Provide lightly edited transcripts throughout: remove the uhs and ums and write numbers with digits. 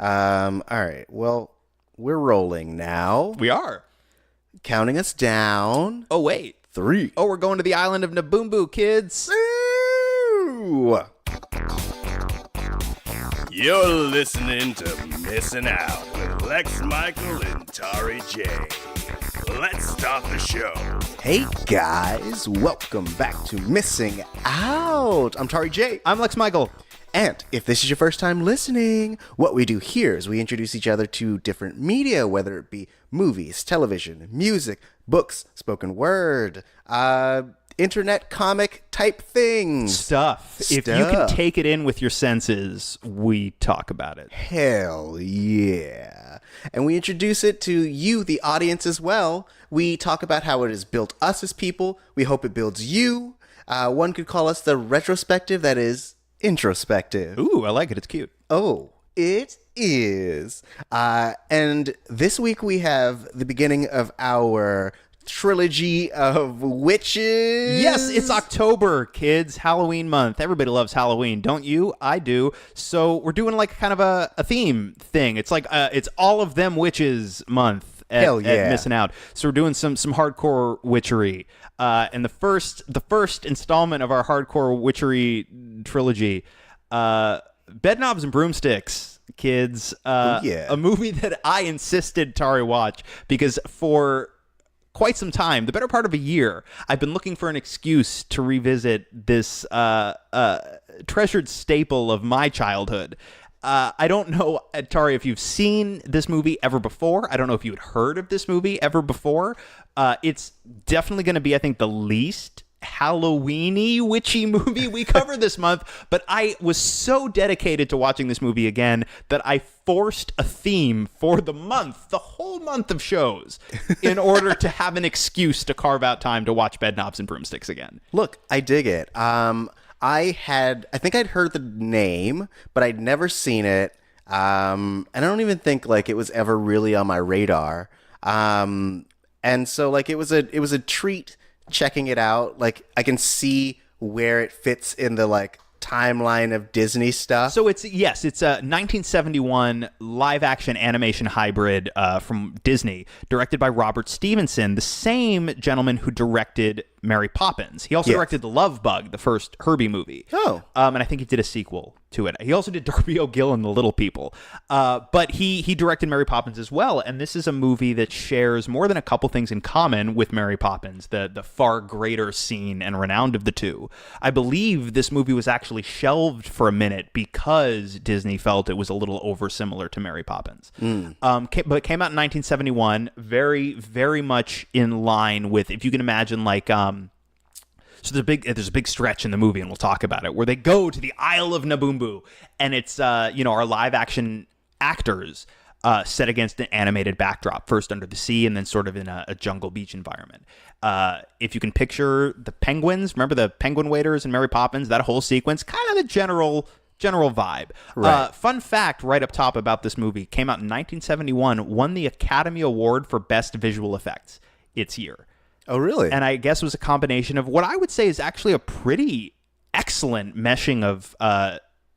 All right. Well, we're rolling now. We are. Counting us down. Oh, wait. 3. Oh, we're going to the island of Naboombu, kids. Ooh. You're listening to Missing Out with Lex, Michael, and Tauri J. Let's start the show. Hey guys, welcome back to Missing Out. I'm Tauri J. I'm Lex Michael. And if this is your first time listening, what we do here is we introduce each other to different media, whether it be movies, television, music, books, spoken word, internet comic type things. Stuff. If you can take it in with your senses, we talk about it. Hell yeah. And we introduce it to you, the audience, as well. We talk about how it has built us as people. We hope it builds you. One could call us the retrospective that is introspective. Ooh, I like it. It's cute. Oh, it is. And this week we have the beginning of our trilogy of witches. Yes, it's October, kids. Halloween month. Everybody loves Halloween, don't you? I do. So we're doing like kind of a theme thing. It's like it's all of them witches month. Hell yeah. At Missing Out. So we're doing some hardcore witchery. And the first installment of our hardcore witchery trilogy, Bedknobs and Broomsticks, kids. A movie that I insisted Tari watch because for quite some time, the better part of a year, I've been looking for an excuse to revisit this treasured staple of my childhood. I don't know, Tari, if you've seen this movie ever before. I don't know if you had heard of this movie ever before. It's definitely going to be, I think, the least Halloween-y witchy movie we cover this month, but I was so dedicated to watching this movie again that I forced a theme for the month, the whole month of shows, in order to have an excuse to carve out time to watch Bedknobs and Broomsticks again. Look, I dig it. I think I'd heard the name, but I'd never seen it. And I don't even think like it was ever really on my radar. And so like it was a treat checking it out. Like I can see where it fits in the like timeline of Disney stuff. So it's a 1971 live action animation hybrid from Disney, directed by Robert Stevenson, the same gentleman who directed Mary Poppins. He also directed The Love Bug, the first Herbie movie. Oh. And I think he did a sequel to it. He also did Darby O'Gill and the Little People. But he directed Mary Poppins as well, and this is a movie that shares more than a couple things in common with Mary Poppins, the far greater seen and renowned of the two. I believe this movie was actually shelved for a minute because Disney felt it was a little over similar to Mary Poppins. But it came out in 1971, very, very much in line with, if you can imagine, like... So there's a big stretch in the movie, and we'll talk about it, where they go to the Isle of Naboombu, and it's our live action actors set against an animated backdrop, first under the sea, and then sort of in a jungle beach environment. If you can picture the penguins, remember the penguin waiters in Mary Poppins, that whole sequence, kind of the general vibe. Right. Fun fact right up top about this movie: came out in 1971, won the Academy Award for Best Visual Effects its year. Oh, really? And I guess it was a combination of what I would say is actually a pretty excellent meshing of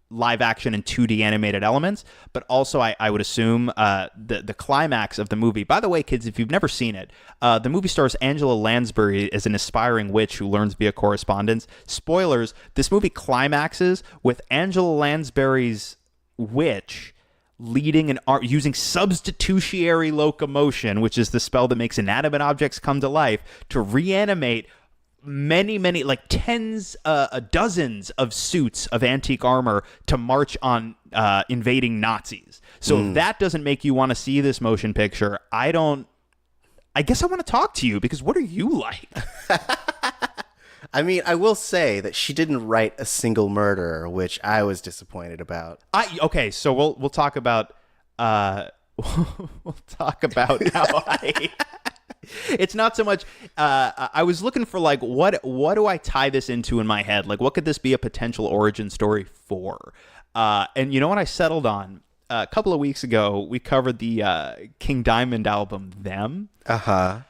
live action and 2D animated elements, but also I would assume the climax of the movie. By the way, kids, if you've never seen it, the movie stars Angela Lansbury as an aspiring witch who learns via correspondence. Spoilers, this movie climaxes with Angela Lansbury's witch leading an art using substitutiary locomotion, which is the spell that makes inanimate objects come to life, to reanimate many, like dozens of suits of antique armor to march on invading Nazis. So if that doesn't make you want to see this motion picture, I guess I want to talk to you, because what are you like? I mean, I will say that she didn't write a single murder, which I was disappointed about. Okay, so we'll talk about we'll talk about how it's not so much I was looking for like what do I tie this into in my head? Like, what could this be a potential origin story for? And you know what I settled on? A couple of weeks ago, we covered the King Diamond album, Them. Uh-huh.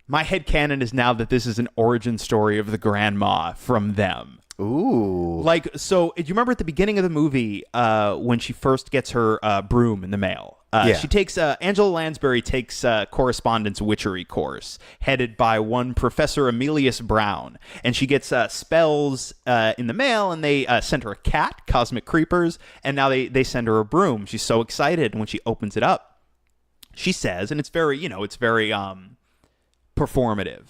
My headcanon is now that this is an origin story of the grandma from Them. Ooh. Like, so do you remember at the beginning of the movie when she first gets her broom in the mail? She takes Angela Lansbury takes correspondence witchery course headed by one Professor Emilius Brown, and she gets spells in the mail, and they send her a cat, Cosmic Creepers, and now they send her a broom. She's so excited, and when she opens it up, she says, and it's very performative.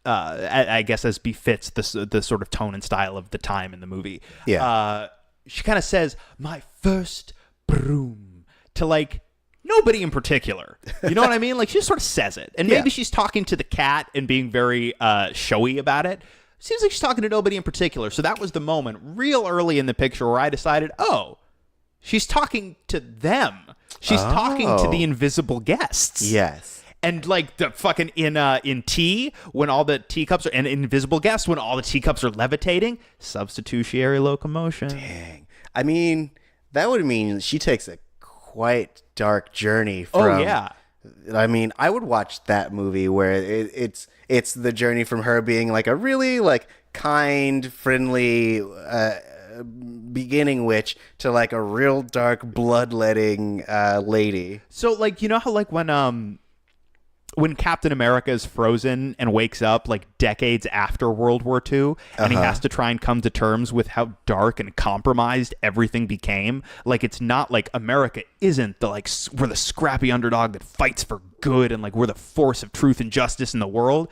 I guess as befits the sort of tone and style of the time in the movie. Yeah. She kind of says, "My first broom," to like nobody in particular. You know what I mean? Like, she just sort of says it. And maybe she's talking to the cat and being very showy about it. Seems like she's talking to nobody in particular. So that was the moment real early in the picture where I decided, oh, she's talking to them. She's talking to the invisible guests. Yes. And like the fucking in tea, when all the teacups are, and invisible guests, when all the teacups are levitating, substitutiary locomotion. Dang. I mean, that would mean she takes a quite dark journey from. Oh yeah. I mean, I would watch that movie where it's the journey from her being like a really like kind, friendly beginning witch to like a real dark, bloodletting lady. So like, you know how like when Captain America is frozen and wakes up like decades after World War II, and he has to try and come to terms with how dark and compromised everything became. Like, it's not like America isn't the like we're the scrappy underdog that fights for good, and like we're the force of truth and justice in the world.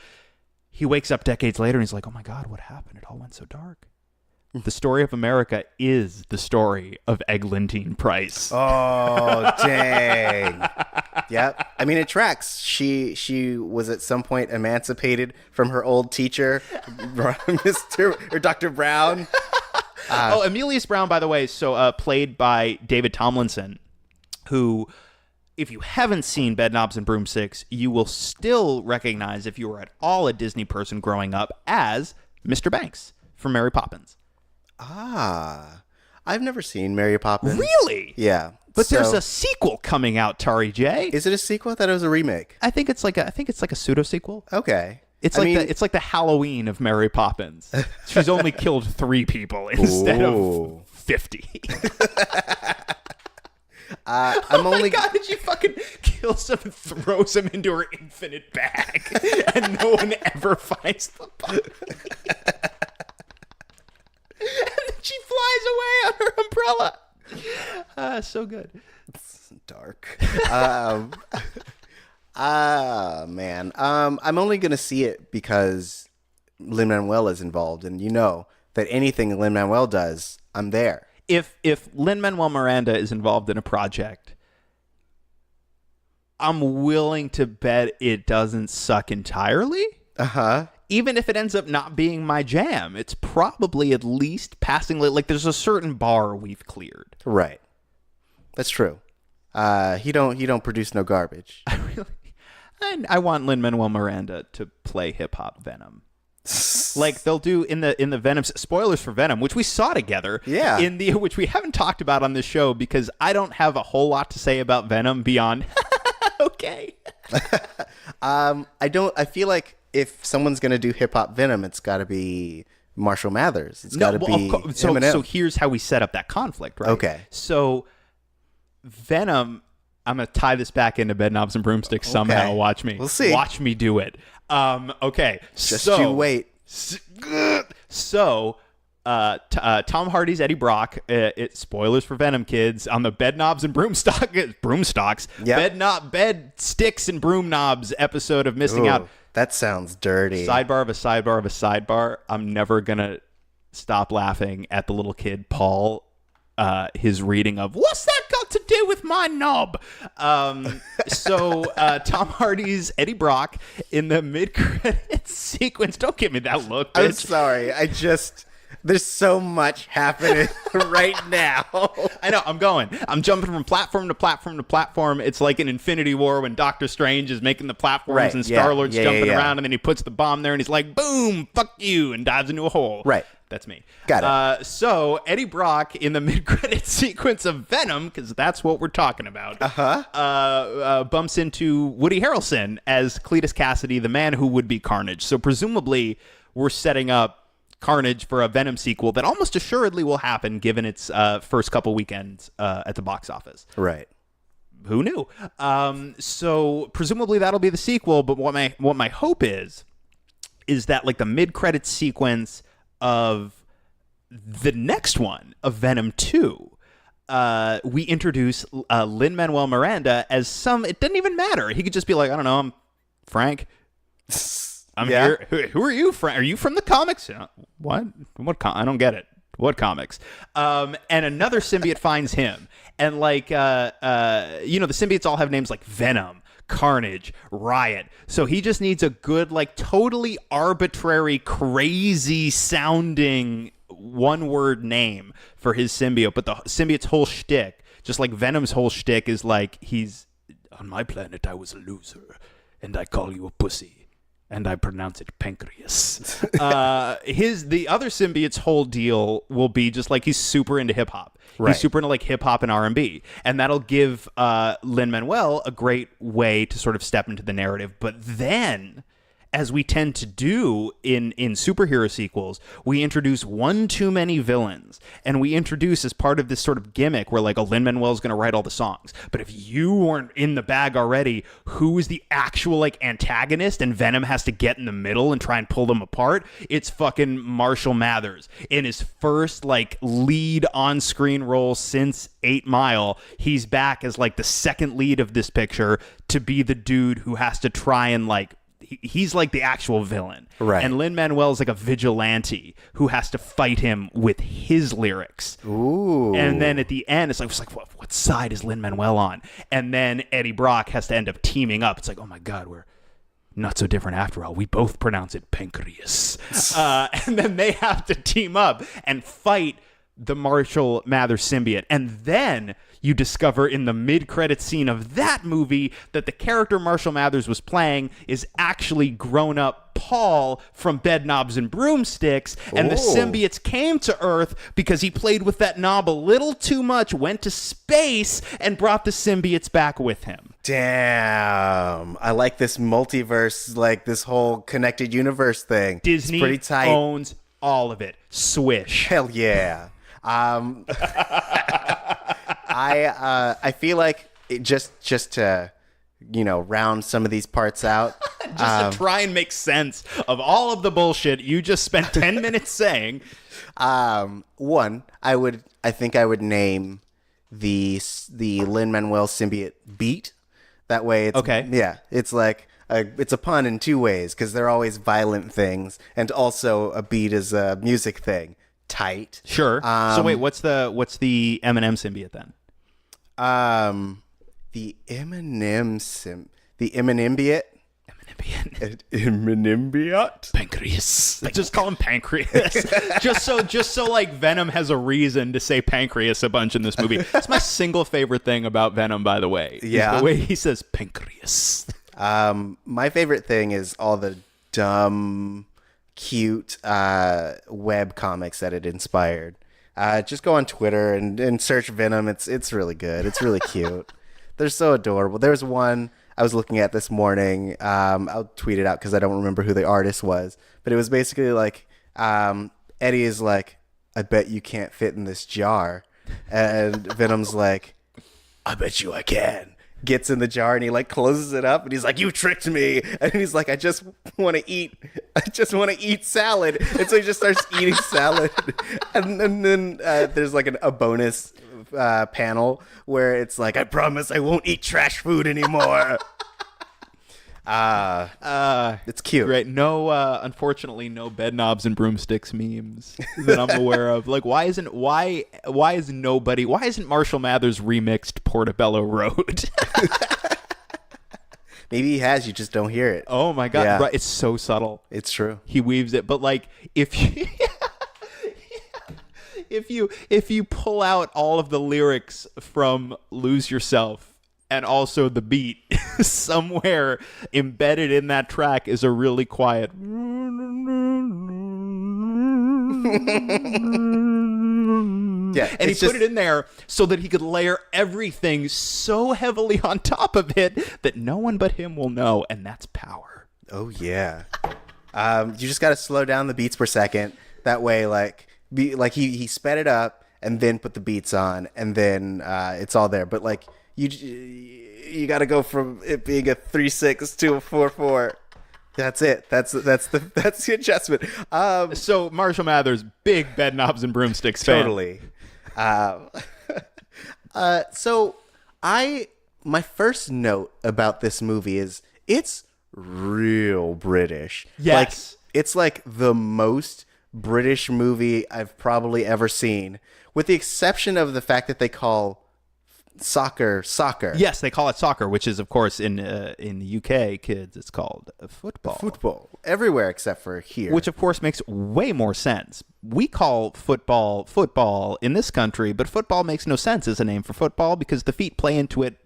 He wakes up decades later and he's like, oh my God, what happened? It all went so dark. The story of America is the story of Eglantine Price. Oh, dang. Yep. I mean, it tracks. She was at some point emancipated from her old teacher, Dr. Brown. Emilius Brown, by the way, so played by David Tomlinson, who, if you haven't seen Bedknobs and Broomsticks, you will still recognize, if you were at all a Disney person growing up, as Mr. Banks from Mary Poppins. I've never seen Mary Poppins. Really? Yeah. But there's a sequel coming out, Tari J. Is it a sequel? I thought it was a remake. I think it's like a pseudo sequel. Okay. It's like the Halloween of Mary Poppins. She's only killed 3 people instead of 50. I'm only. My God, did she fucking kills him and throws him into her infinite bag, and no one ever finds the body. And then she flies away on her umbrella. So good. It's dark. Man. I'm only gonna see it because Lin-Manuel is involved, and you know that anything Lin-Manuel does, I'm there. If Lin-Manuel Miranda is involved in a project, I'm willing to bet it doesn't suck entirely. Even if it ends up not being my jam, it's probably at least passingly, like there's a certain bar we've cleared. Right. That's true. He don't produce no garbage. I want Lin-Manuel Miranda to play hip hop Venom. Like they'll do in the Venom, spoilers for Venom, which we saw together. Yeah. Which we haven't talked about on this show because I don't have a whole lot to say about Venom beyond okay. I feel like if someone's gonna do hip hop Venom, it's got to be Marshall Mathers. It's got to be Eminem. So here's how we set up that conflict, right? Okay. So Venom, I'm gonna tie this back into Bedknobs and Broomsticks somehow. Okay. Watch me. We'll see. Watch me do it. Okay. Just you wait. So, Tom Hardy's Eddie Brock. Spoilers for Venom, kids, on the Bedknobs and Broomstocks. Yep. Bed sticks and broom knobs episode of Missing Out. That sounds dirty. Sidebar of a sidebar of a sidebar. I'm never gonna stop laughing at the little kid Paul. His reading of "What's that got to do with my knob?" So Tom Hardy's Eddie Brock in the mid-credits sequence. Don't give me that look, bitch. I'm sorry. There's so much happening right now. I know. I'm jumping from platform to platform to platform. It's like an Infinity War when Doctor Strange is making the platforms Right, and yeah, Star-Lord's yeah, jumping yeah. around, and then he puts the bomb there and he's like, boom, fuck you, and dives into a hole. Right. That's me. Got it. So Eddie Brock in the mid-credit sequence of Venom, because that's what we're talking about, bumps into Woody Harrelson as Cletus Cassidy, the man who would be Carnage. So presumably we're setting up Carnage for a Venom sequel that almost assuredly will happen given its first couple weekends at the box office. Right. Who knew? So presumably that'll be the sequel. But what my hope is that like the mid-credits sequence of the next one, of Venom 2, we introduce Lin-Manuel Miranda as it doesn't even matter. He could just be like, I don't know, I'm Frank. I'm here. Who are you, Frank? Are you from the comics? What? I don't get it. What comics? And another symbiote finds him. And like, the symbiotes all have names like Venom, Carnage, Riot. So he just needs a good, like, totally arbitrary, crazy sounding one-word name for his symbiote. But the symbiote's whole shtick, just like Venom's whole shtick, is like, he's, on my planet, I was a loser, and I call you a pussy. And I pronounce it pancreas. The other symbiote's whole deal will be just like he's super into hip hop. Right. He's super into like hip hop and R&B, and that'll give Lin-Manuel a great way to sort of step into the narrative. But then, as we tend to do in superhero sequels, we introduce one too many villains, and we introduce as part of this sort of gimmick where like, Lin-Manuel's going to write all the songs. But if you weren't in the bag already, who is the actual like antagonist, and Venom has to get in the middle and try and pull them apart? It's fucking Marshall Mathers. In his first like lead on-screen role since 8 Mile, he's back as like the second lead of this picture to be the dude who has to try and like, he's like the actual villain. Right. And Lin-Manuel is like a vigilante who has to fight him with his lyrics. Ooh. And then at the end, it's like what side is Lin-Manuel on? And then Eddie Brock has to end up teaming up. It's like, oh my God, we're not so different after all. We both pronounce it pancreas. And then they have to team up and fight the Marshall Mathers symbiote. And then you discover in the mid-credit scene of that movie that the character Marshall Mathers was playing is actually grown-up Paul from Bedknobs and Broomsticks, and the symbiotes came to Earth because he played with that knob a little too much, went to space, and brought the symbiotes back with him. Damn. I like this multiverse, like this whole connected universe thing. Disney it's pretty tight. Owns all of it. Swish. Hell yeah. I feel like just to round some of these parts out, just to try and make sense of all of the bullshit you just spent 10 minutes saying. One, I think I would name the Lin-Manuel symbiote Beat. That way, it's okay. Yeah, it's like it's a pun in two ways because they're always violent things, and also a beat is a music thing. Tight. Sure. So wait, what's the Eminem symbiote then? The Eminembiot. Eminembiot. Pancreas. Just call him Pancreas. just so like Venom has a reason to say Pancreas a bunch in this movie. It's my single favorite thing about Venom, by the way. Yeah. The way he says Pancreas. My favorite thing is all the dumb, cute web comics that it inspired. Just go on Twitter and search Venom. It's really good. It's really cute. They're so adorable. There's one I was looking at this morning. I'll tweet it out because I don't remember who the artist was. But it was basically like Eddie is like, I bet you can't fit in this jar. And Venom's like, I bet you I can. Gets in the jar and he like closes it up and he's like, you tricked me. And he's like, I just want to eat salad. And so he just starts eating salad. And then there's like a bonus panel where it's like, I promise I won't eat trash food anymore. It's cute. Right. No, unfortunately, no Bedknobs and Broomsticks memes that I'm aware of. Like, why isn't Marshall Mathers remixed Portobello Road? Maybe he has, you just don't hear it. Oh my God. Yeah. Right. It's so subtle. It's true. He weaves it. But like, if you pull out all of the lyrics from Lose Yourself, and also the beat, somewhere embedded in that track is a really quiet. Yeah, and he put it in there so that he could layer everything so heavily on top of it that no one but him will know, and that's power. Oh yeah. You just got to slow down the beats per second. That way, like, he sped it up and then put the beats on, and then it's all there. But like you got to go from it being a 3/6 to a 4/4. That's it. That's the adjustment. So Marshall Mathers, big Bedknobs and Broomsticks fan. Totally. So my first note about this movie is it's real British. Yes. Like, it's like the most British movie I've probably ever seen, with the exception of the fact that they call soccer. Yes, they call it soccer, which is, of course, in the UK, kids, it's called football. Football. Everywhere except for here. Which, of course, makes way more sense. We call football in this country, but football makes no sense as a name for football because the feet play into it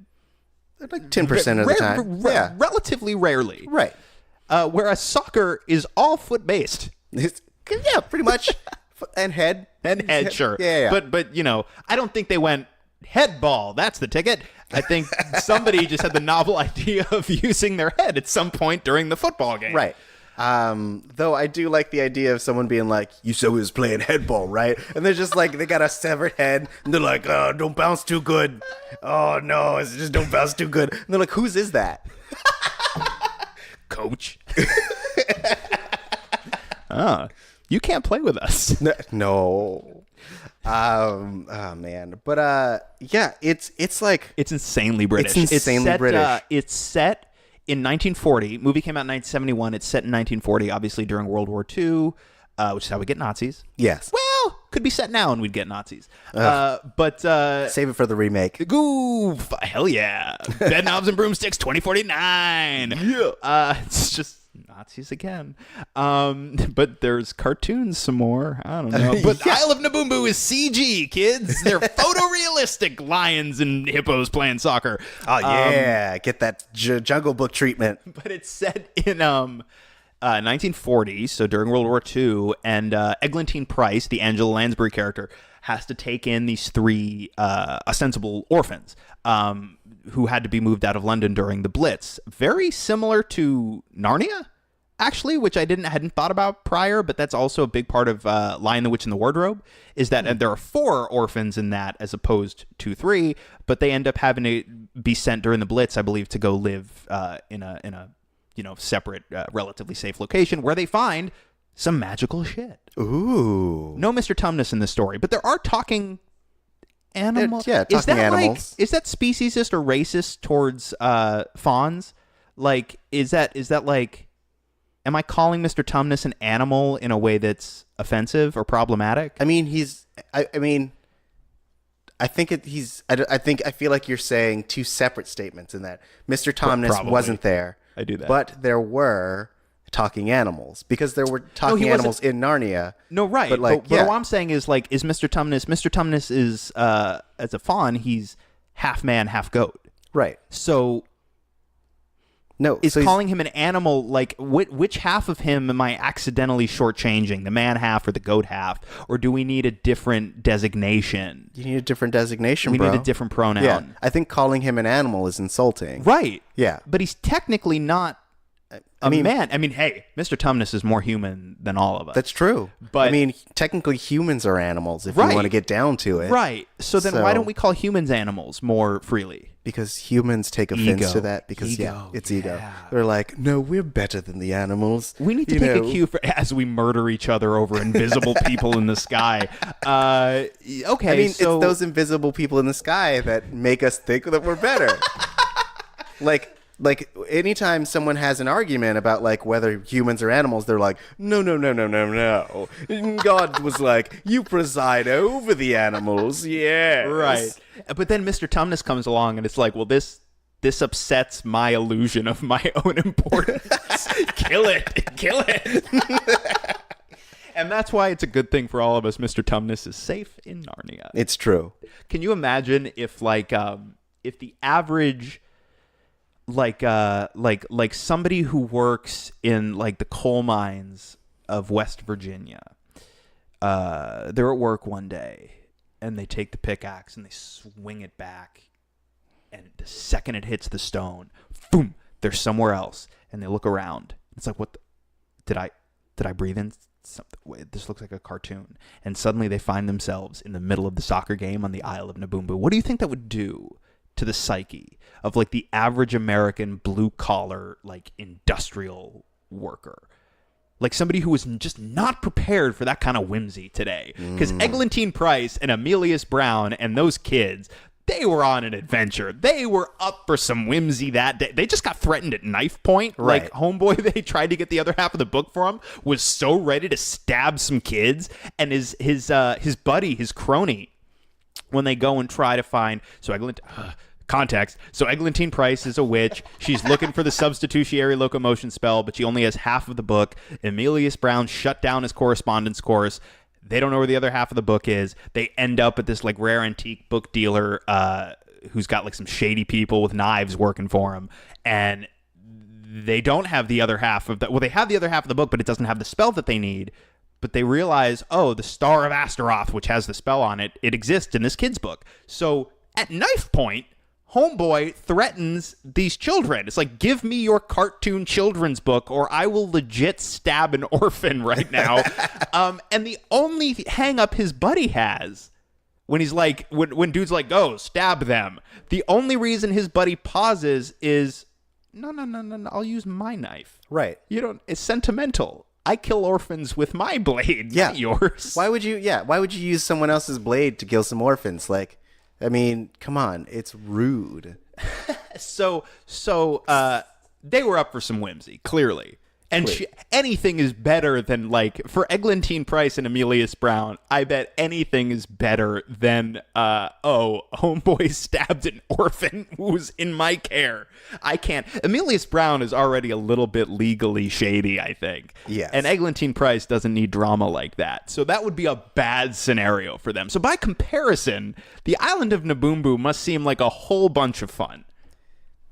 like 10% of the time. Yeah. Relatively rarely. Right. Whereas soccer is all foot-based. Yeah, pretty much. And head. And head, sure. Yeah. But I don't think they went head ball. That's the ticket. I think somebody just had the novel idea of using their head at some point during the football game. Right. Though I do like the idea of someone being like, you said we was playing head ball, right? And they're just like, they got a severed head, and they're like, oh, don't bounce too good. Oh, no, it's just don't bounce too good. And they're like, whose is that? Coach. You can't play with us. No. Oh man. But yeah, it's like it's insanely British. It's insanely British. It's set in 1940. Movie came out in 1971. It's set in 1940, obviously during World War II, which is how we get Nazis. Yes. Well, could be set now and we'd get Nazis. But save it for the remake. Goof. Hell yeah. Bedknobs and Broomsticks 2049. Yeah. It's just Nazis again. But there's cartoons some more. I don't know. But Yeah. Isle of Naboombu is CG, kids. They're photorealistic lions and hippos playing soccer. Oh yeah, get that Jungle Book treatment. But it's set in 1940, so during World War II, and Eglantine Price, the Angela Lansbury character, has to take in these three ostensible orphans who had to be moved out of London during the Blitz. Very similar to Narnia, actually, which I hadn't thought about prior, but that's also a big part of Lion, the Witch, and the Wardrobe, is that and there are 4 orphans in that as opposed to 3, but they end up having to be sent during the Blitz, I believe, to go live in a separate, relatively safe location where they find some magical shit. Ooh. No Mr. Tumnus in this story, but there are talking animals. Yeah, talking animals. Is that speciesist or racist towards fawns? Like, is that like, am I calling Mr. Tumnus an animal in a way that's offensive or problematic? I mean, I feel like you're saying 2 separate statements in that. Mr. Tumnus Probably. wasn't there. I do that. But there were talking animals because there were talking animals in Narnia. No, right. But like, but what I'm saying is, like, is Mr. Tumnus is as a fawn, he's half man, half goat. Right. So no, is so calling him an animal, like, which half of him am I accidentally shortchanging, the man half or the goat half, or do we need a different designation? you need a different designation, We bro. need a different pronoun. Yeah, I think calling him an animal is insulting. Right. Yeah. But he's technically not a man. I mean, hey, Mr. Tumnus is more human than all of us. That's true. But- I mean, technically humans are animals if Right. you want to get down to it. Right. So then why don't we call humans animals more freely? Because humans take offense Ego. to that because Ego, it's ego. yeah. They're like, no, we're better than the animals. We need to take a cue as we murder each other over invisible people in the sky. Okay, I mean, so it's those invisible people in the sky that make us think that we're better. like anytime someone has an argument about like whether humans are animals, they're like, no. God was like, you preside over the animals. Yeah. right. But then Mr. Tumnus comes along and it's like, well, this upsets my illusion of my own importance. Kill it. And that's why it's a good thing for all of us. Mr. Tumnus is safe in Narnia. It's true. Can you imagine if if the average like somebody who works in like the coal mines of West Virginia, they're at work one day and they take the pickaxe and they swing it back, and the second it hits the stone, boom, they're somewhere else, and they look around. It's like, what? Did I breathe in wait, this looks like a cartoon. And suddenly they find themselves in the middle of the soccer game on the Isle of Naboombu. What do you think that would do to the psyche of like the average American blue collar, like industrial worker? Like somebody who was just not prepared for that kind of whimsy today. Because Eglantine Price and Amelius Brown and those kids, they were on an adventure. They were up for some whimsy that day. They just got threatened at knife point. Right. Like homeboy, they tried to get the other half of the book for him, was so ready to stab some kids. And his buddy, his crony, when they go and try to find context. So Eglantine Price is a witch. She's looking for the substitutiary locomotion spell, but she only has half of the book. Amelius Brown shut down his correspondence course. They don't know where the other half of the book is. They end up at this like rare antique book dealer who's got like some shady people with knives working for him. And they don't have the other half of that. Well, they have the other half of the book, but it doesn't have the spell that they need. But they realize, oh, the Star of Astaroth, which has the spell on it, it exists in this kid's book. So at knife point, homeboy threatens these children. It's like, give me your cartoon children's book or I will legit stab an orphan right now. And the only hang up his buddy has when he's like, when dude's like, go stab them. The only reason his buddy pauses is, no, I'll use my knife. Right. It's sentimental. I kill orphans with my blade, not yours. Why would you use someone else's blade to kill some orphans? Like, I mean, come on, it's rude. So they were up for some whimsy, clearly. And anything is better than, like, for Eglantine Price and Amelius Brown, I bet anything is better than, homeboy stabbed an orphan who's in my care. I can't. Amelius Brown is already a little bit legally shady, I think. Yes. And Eglantine Price doesn't need drama like that. So that would be a bad scenario for them. So by comparison, the island of Naboombu must seem like a whole bunch of fun.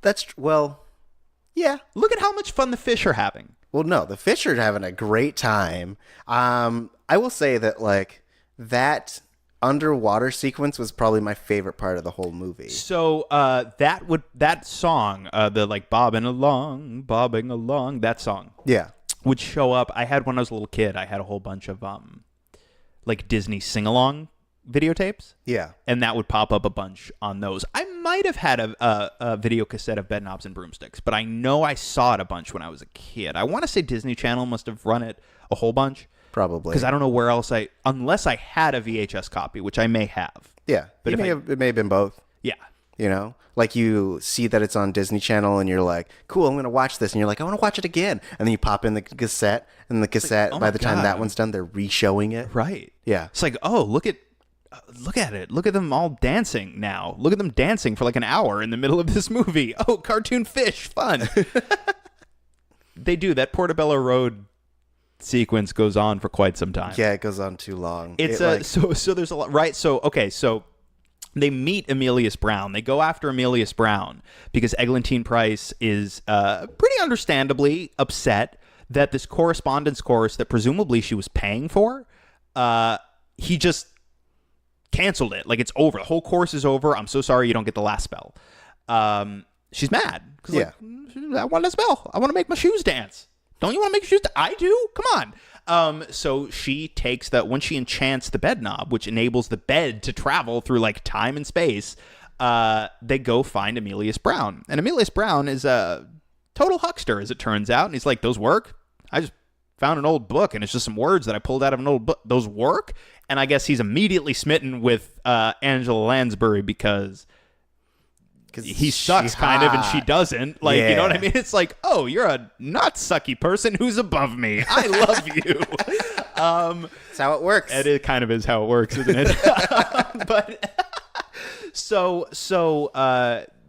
Yeah. Look at how much fun the fish are having. Well, no, the fish are having a great time. I will say that, like, that underwater sequence was probably my favorite part of the whole movie. So that song, the like bobbing along, that song, would show up. I had when I was a little kid, I had a whole bunch of like Disney sing-along videotapes. Yeah. And that would pop up a bunch on those. I might have had a video cassette of Bedknobs and Broomsticks, but I know I saw it a bunch when I was a kid. I want to say Disney Channel must have run it a whole bunch. Probably. Because I don't know where else unless I had a VHS copy, which I may have. Yeah. But it may have been both. Yeah. You know, like you see that it's on Disney Channel and you're like, cool, I'm going to watch this. And you're like, I want to watch it again. And then you pop in the cassette and the cassette, by the time that one's done, they're re-showing it. Right. Yeah. It's like, oh, look at it. Look at them all dancing now. Look at them dancing for like an hour in the middle of this movie. Oh, cartoon fish. Fun. They do. That Portobello Road sequence goes on for quite some time. Yeah, it goes on too long. It's so there's a lot, right? So, okay, so they meet Amelius Brown. They go after Amelius Brown because Eglantine Price is pretty understandably upset that this correspondence course that presumably she was paying for, he just canceled it. Like, it's over. The whole course is over. I'm so sorry you don't get the last spell. She's mad. Yeah. Like, I want a spell. I want to make my shoes dance. Don't you want to make shoes? I do. Come on. So she takes that when she enchants the bed knob, which enables the bed to travel through like time and space. They go find Amelius Brown, and Amelius Brown is a total huckster, as it turns out. And he's like, "Those work? I just found an old book, and it's just some words that I pulled out of an old book. Those work?" And I guess he's immediately smitten with Angela Lansbury because he sucks kind of and she doesn't. Like, you know what I mean? It's like, oh, you're a not sucky person who's above me. I love you. That's how it works. It kind of is how it works, isn't it? But so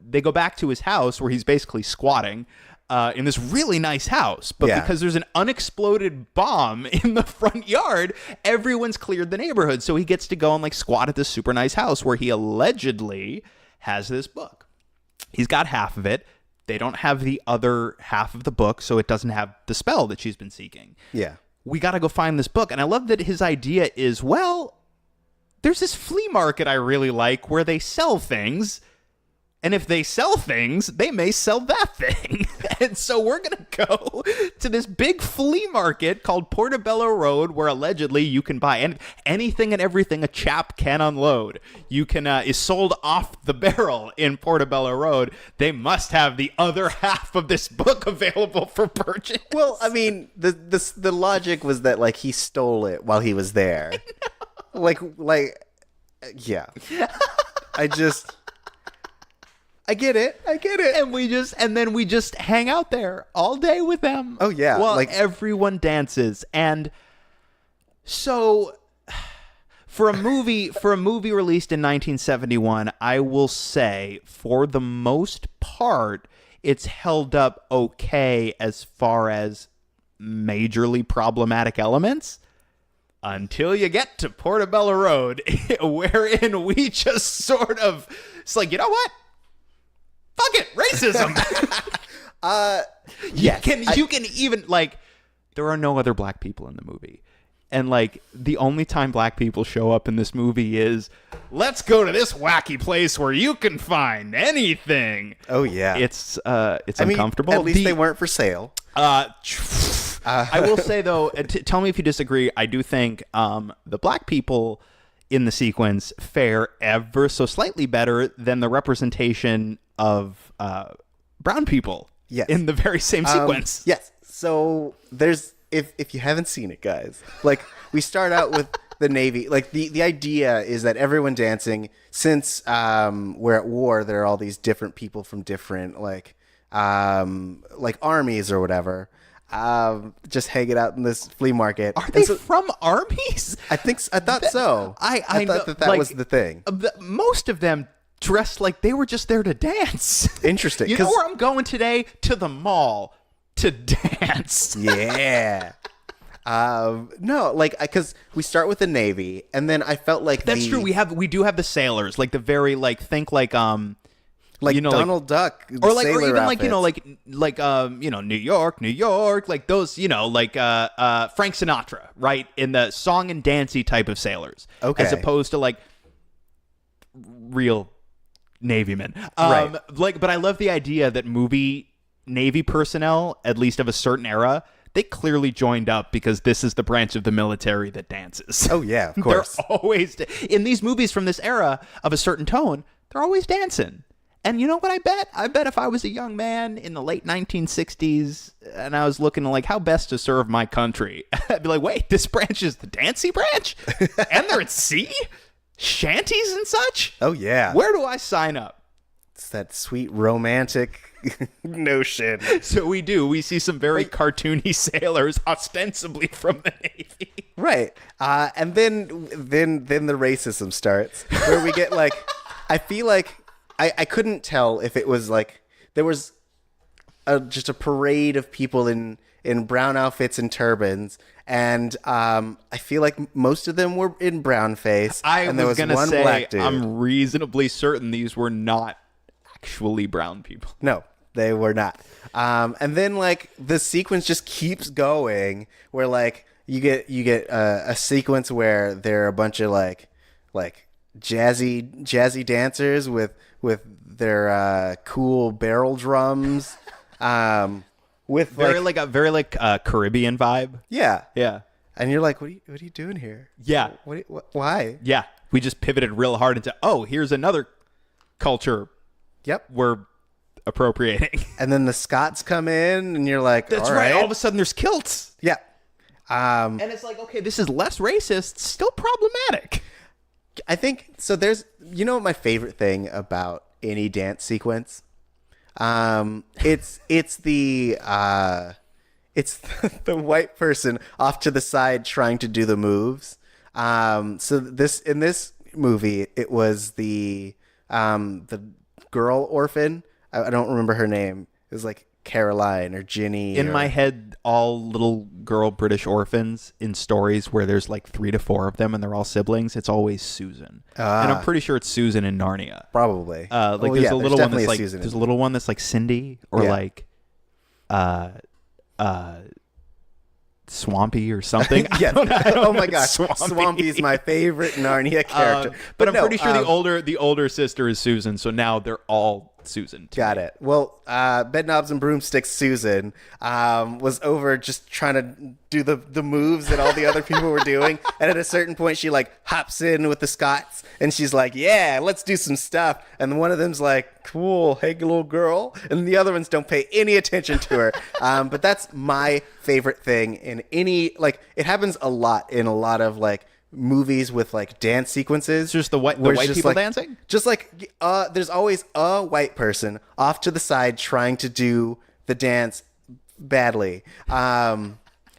they go back to his house where he's basically squatting in this really nice house. But because there's an unexploded bomb in the front yard, everyone's cleared the neighborhood. So he gets to go and like squat at this super nice house where he allegedly has this book. He's got half of it. They don't have the other half of the book, so it doesn't have the spell that she's been seeking. Yeah. We got to go find this book. And I love that his idea is, well, there's this flea market I really like where they sell things. And if they sell things, they may sell that thing. And so we're going to go to this big flea market called Portobello Road, where allegedly you can buy anything and everything a chap can unload. You can is sold off the barrel in Portobello Road. They must have the other half of this book available for purchase. Well, I mean, the logic was that like he stole it while he was there. Like yeah. I get it. And then we just hang out there all day with them. Oh yeah. While like everyone dances. And so for a movie released in 1971, I will say for the most part it's held up okay as far as majorly problematic elements. Until you get to Portobello Road, wherein we just sort of, it's like, you know what? Fuck it, racism. You can even, like, there are no other black people in the movie. And, like, the only time black people show up in this movie is, let's go to this wacky place where you can find anything. Oh, yeah. It's uncomfortable. At least they weren't for sale. I will say, though, tell me if you disagree, I do think the black people in the sequence fare ever so slightly better than the representation of brown people in the very same sequence. Yes. So there's, if you haven't seen it, guys, like we start out with the Navy. Like the idea is that everyone dancing, since we're at war, there are all these different people from different like armies or whatever. Just hanging out in this flea market. Are they from armies? I thought so. I thought that was the thing. Most of them dressed like they were just there to dance. Interesting. You know where I'm going today? To the mall to dance. Yeah. No, like because we start with the Navy, and then I felt like that's true. We do have the sailors, like the very think like Donald Duck, or like, or even outfits. New York, like those, Frank Sinatra, right, in the song and dancey type of sailors, okay, as opposed to like real Navy men, right? But I love the idea that movie Navy personnel, at least of a certain era, they clearly joined up because this is the branch of the military that dances. Oh yeah, of course. They're always in these movies from this era of a certain tone. They're always dancing. And you know what I bet? I bet if I was a young man in the late 1960s and I was looking to like how best to serve my country, I'd be like, wait, this branch is the dancey branch? And they're at sea? Shanties and such? Oh, yeah. Where do I sign up? It's that sweet romantic notion. So we do. We see some very cartoony sailors, ostensibly from the Navy. Right. And then the racism starts, where we get like, I feel like, I couldn't tell if it was like there was just a parade of people in brown outfits and turbans, and I feel like most of them were in brown face. And there was one black dude. I'm reasonably certain these were not actually brown people. No, they were not. And then like the sequence just keeps going, where like you get a sequence where there are a bunch of like jazzy dancers with their cool barrel drums, with very Caribbean vibe. Yeah. And you're like, what are you doing here? Yeah. Why? Yeah. We just pivoted real hard into here's another culture. Yep. We're appropriating. And then the Scots come in, and you're like, that's all right. All of a sudden, there's kilts. Yeah. And it's like, okay, this is less racist, still problematic. I think so. There's, what my favorite thing about any dance sequence, it's the white person off to the side trying to do the moves. So in this movie, it was the girl orphan. I don't remember her name. It was like Caroline or Ginny. In my head, all little girl British orphans in stories where there's like 3 to 4 of them and they're all siblings, it's always Susan. And I'm pretty sure it's Susan in Narnia. Probably. There's a little one that's like there's a little one that's like Cindy or like Swampy or something. Yeah. Oh my gosh, Swampy. Swampy is my favorite Narnia character. But I'm pretty sure the older sister is Susan, so now they're all Susan. Got it. Well, Bedknobs and Broomsticks Susan was over just trying to do the moves that all the other people were doing. And at a certain point, she like hops in with the Scots and she's like, yeah, let's do some stuff. And one of them's like, cool, hey, little girl. And the other ones don't pay any attention to her. But that's my favorite thing in any, like, it happens a lot in a lot of like movies with like dance sequences. It's just the white people dancing? Just like there's always a white person off to the side trying to do the dance badly. And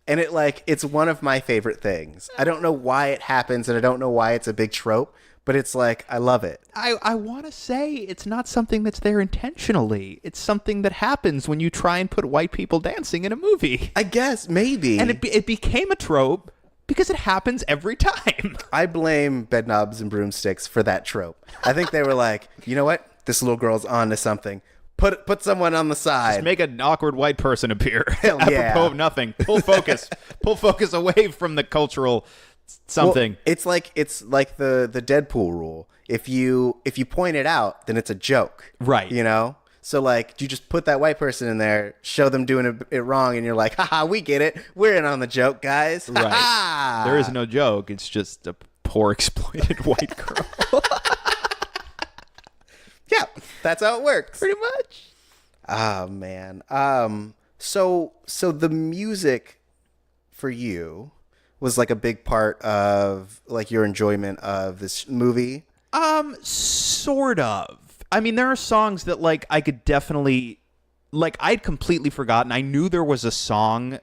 it's one of my favorite things. I don't know why it happens and I don't know why it's a big trope, but it's like I love it. I want to say it's not something that's there intentionally. It's something that happens when you try and put white people dancing in a movie. I guess maybe. And it became a trope because it happens every time. I blame Bedknobs and Broomsticks for that trope. I think they were like, you know what? This little girl's on to something. Put someone on the side. Just make an awkward white person appear. Hell yeah. Apropos of nothing. Pull focus. Pull focus away from the cultural something. Well, it's like the Deadpool rule. If you point it out, then it's a joke. Right. You know? So, like, you just put that white person in there, show them doing it wrong, and you're like, haha, we get it. We're in on the joke, guys. Right. Ha-ha! There is no joke. It's just a poor, exploited white girl. Yeah, that's how it works. Pretty much. Oh, man. So the music for you was, like, a big part of, like, your enjoyment of this movie? Sort of. I mean, there are songs that, like, I could definitely, like, I'd completely forgotten. I knew there was a song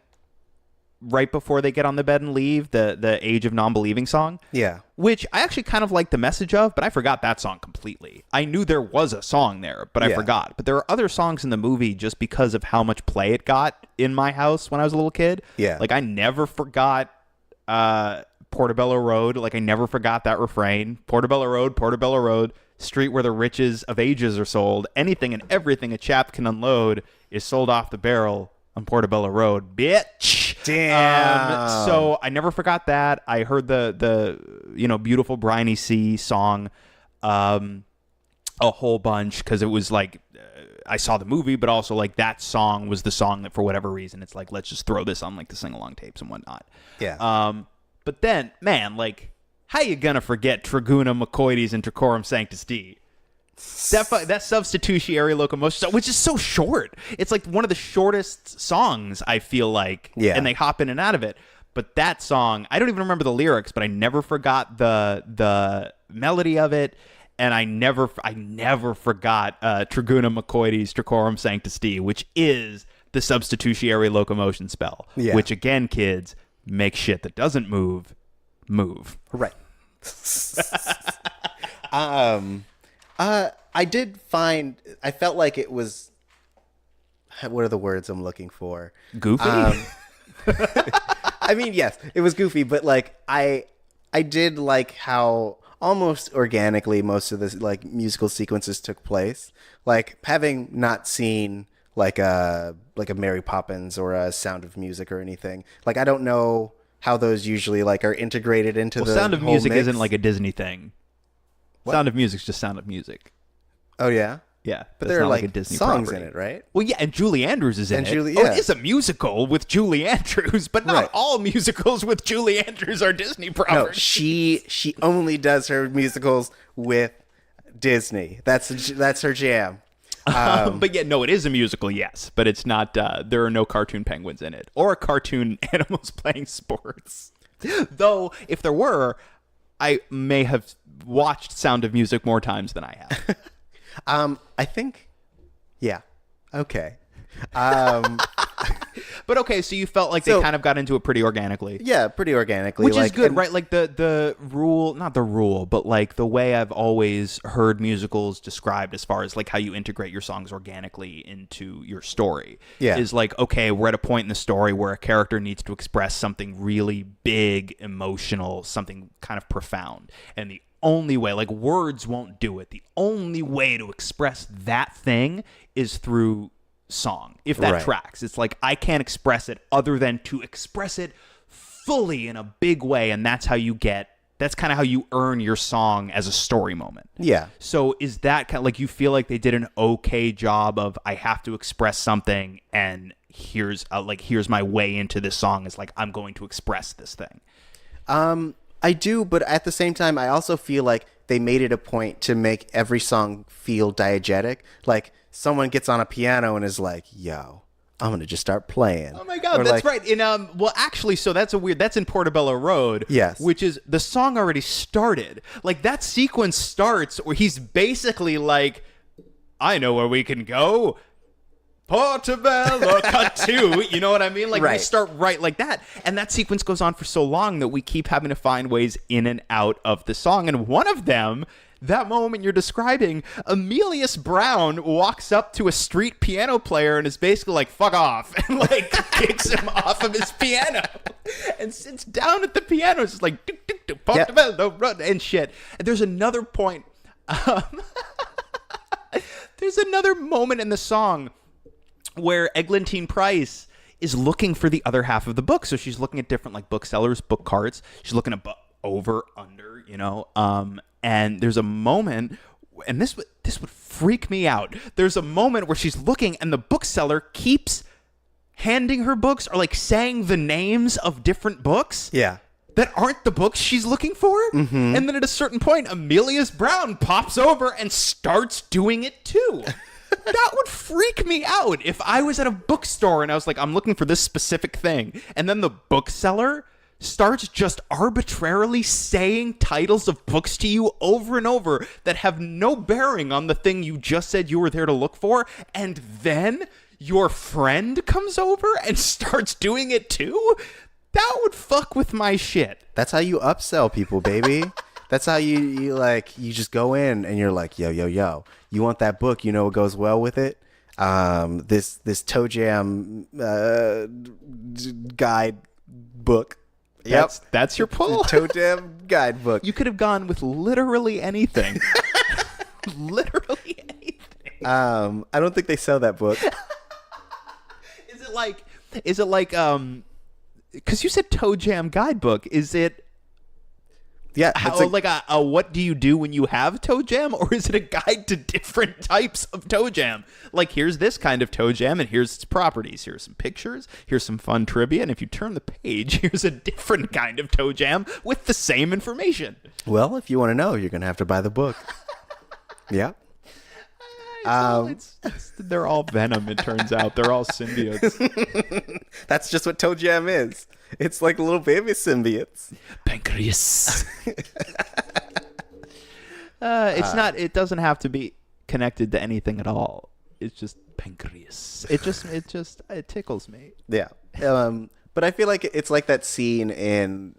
right before they get on the bed and leave, the Age of Non-Believing song. Yeah. Which I actually kind of like the message of, but I forgot that song completely. I knew there was a song there, but I forgot. But there are other songs in the movie just because of how much play it got in my house when I was a little kid. Yeah. Like, I never forgot Portobello Road. Like, I never forgot that refrain. Portobello Road, street where the riches of ages are sold. Anything and everything a chap can unload is sold off the barrel on Portobello Road, bitch. Damn. So I never forgot that. I heard the beautiful Briny Sea song a whole bunch because it was like I saw the movie, but also like that song was the song that for whatever reason it's like let's just throw this on like the sing along tapes and whatnot. Yeah. But then, man, like, how you gonna forget Traguna Macoides and Tricorum Sanctus Dei? That substitutiary locomotion, which is so short. It's like one of the shortest songs, I feel like. Yeah. And they hop in and out of it. But that song, I don't even remember the lyrics, but I never forgot the melody of it. And I never forgot Traguna Macoides Tricorum Sanctus Dei, which is the substitutiary locomotion spell. Yeah. Which, again, kids, makes shit that doesn't move. Right. I felt like it was, what are the words I'm looking for? Goofy? I mean, yes, it was goofy, but like I did like how almost organically most of the like musical sequences took place. Like having not seen like a Mary Poppins or a Sound of Music or anything. Like I don't know how those usually like are integrated into the Sound of whole Music mix. isn't like a Disney thing. What? Sound of Music's just Sound of Music. Oh yeah, Yeah, but that's there are not like a Disney songs property. in it, right? Well, yeah, and Julie Andrews is in And it. Julie- Oh, yeah. it is a musical with Julie Andrews, but not Right. all musicals with Julie Andrews are Disney No, properties. she only does her musicals with Disney. That's her jam. But yeah, no, it is a musical, yes, but it's not. There are no cartoon penguins in it or cartoon animals playing sports. Though, if there were, I may have watched Sound of Music more times than I have. I think, yeah, okay. But okay, so you felt like they kind of got into it pretty organically. Yeah, pretty organically. Which like, is good, and- right? Like the rule, not the rule, but like the way I've always heard musicals described as far as like how you integrate your songs organically into your story. Yeah. Is like, okay, we're at a point in the story where a character needs to express something really big, emotional, something kind of profound. And the only way, like words won't do it. The only way to express that thing is through song, if that Right. tracks. It's like I can't express it other than to express it fully in a big way, and that's how you get that's kind of how you earn your song as a story moment. Yeah. So is that kind of like, you feel like they did an okay job of, I have to express something, and here's my way into this song is like, I'm going to express this thing. I do, but at the same time, I also feel like they made it a point to make every song feel diegetic. Like someone gets on a piano and is like, yo, I'm going to just start playing. Oh my God, or that's like, right. In well, actually, so that's in Portobello Road. Yes. Which is, the song already started. Like, that sequence starts where he's basically like, I know where we can go. Portobello, cut to, you know what I mean? Like, right. We start right like that. And that sequence goes on for so long that we keep having to find ways in and out of the song. And one of them, that moment you're describing, Emilius Brown walks up to a street piano player and is basically like, fuck off, and like kicks him off of his piano and sits down at the piano. It's just like, duk, duk, duk, Portobello, run, and shit. And there's another point. There's another moment in the song where Eglantine Price is looking for the other half of the book. So she's looking at different like booksellers, book carts. She's looking at over, under, you know. And there's a moment, and this would freak me out. There's a moment where she's looking, and the bookseller keeps handing her books, or like saying the names of different books. Yeah. That aren't the books she's looking for. Mm-hmm. And then at a certain point, Emilius Brown pops over and starts doing it too. That would freak me out if I was at a bookstore and I was like, I'm looking for this specific thing. And then the bookseller starts just arbitrarily saying titles of books to you over and over that have no bearing on the thing you just said you were there to look for. And then your friend comes over and starts doing it too. That would fuck with my shit. That's how you upsell people, baby. That's how you just go in and you're like, yo, you want that book? You know what goes well with it? This Toe Jam guide book. Yep, that's your pull. Toe Jam guidebook. You could have gone with literally anything. Literally anything. I don't think they sell that book. Is it like because you said Toe Jam guidebook? Is it? Yeah, like a what do you do when you have toe jam, or is it a guide to different types of toe jam? Like, here's this kind of toe jam, and here's its properties. Here's some pictures. Here's some fun trivia, and if you turn the page, here's a different kind of toe jam with the same information. Well, if you want to know, you're gonna have to buy the book. Yeah. They're all venom. It turns out they're all symbiotes. That's just what toe jam is. It's like little baby symbiotes. PANCRRRREAS. It's not. It doesn't have to be connected to anything at all. It's just PANCRRRREAS. It tickles me. Yeah. But I feel like it's like that scene in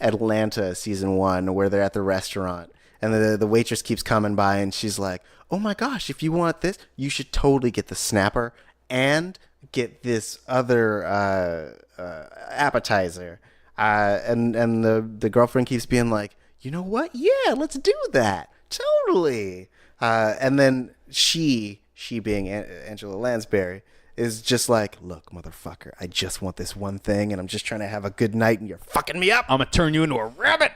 Atlanta season 1 where they're at the restaurant and the waitress keeps coming by and she's like, "Oh my gosh, if you want this, you should totally get the snapper and get this other appetizer." And the girlfriend keeps being like, "You know what? Yeah, let's do that. Totally." And then she being Angela Lansbury is just like, "Look, motherfucker, I just want this one thing and I'm just trying to have a good night and you're fucking me up. I'm going to turn you into a rabbit."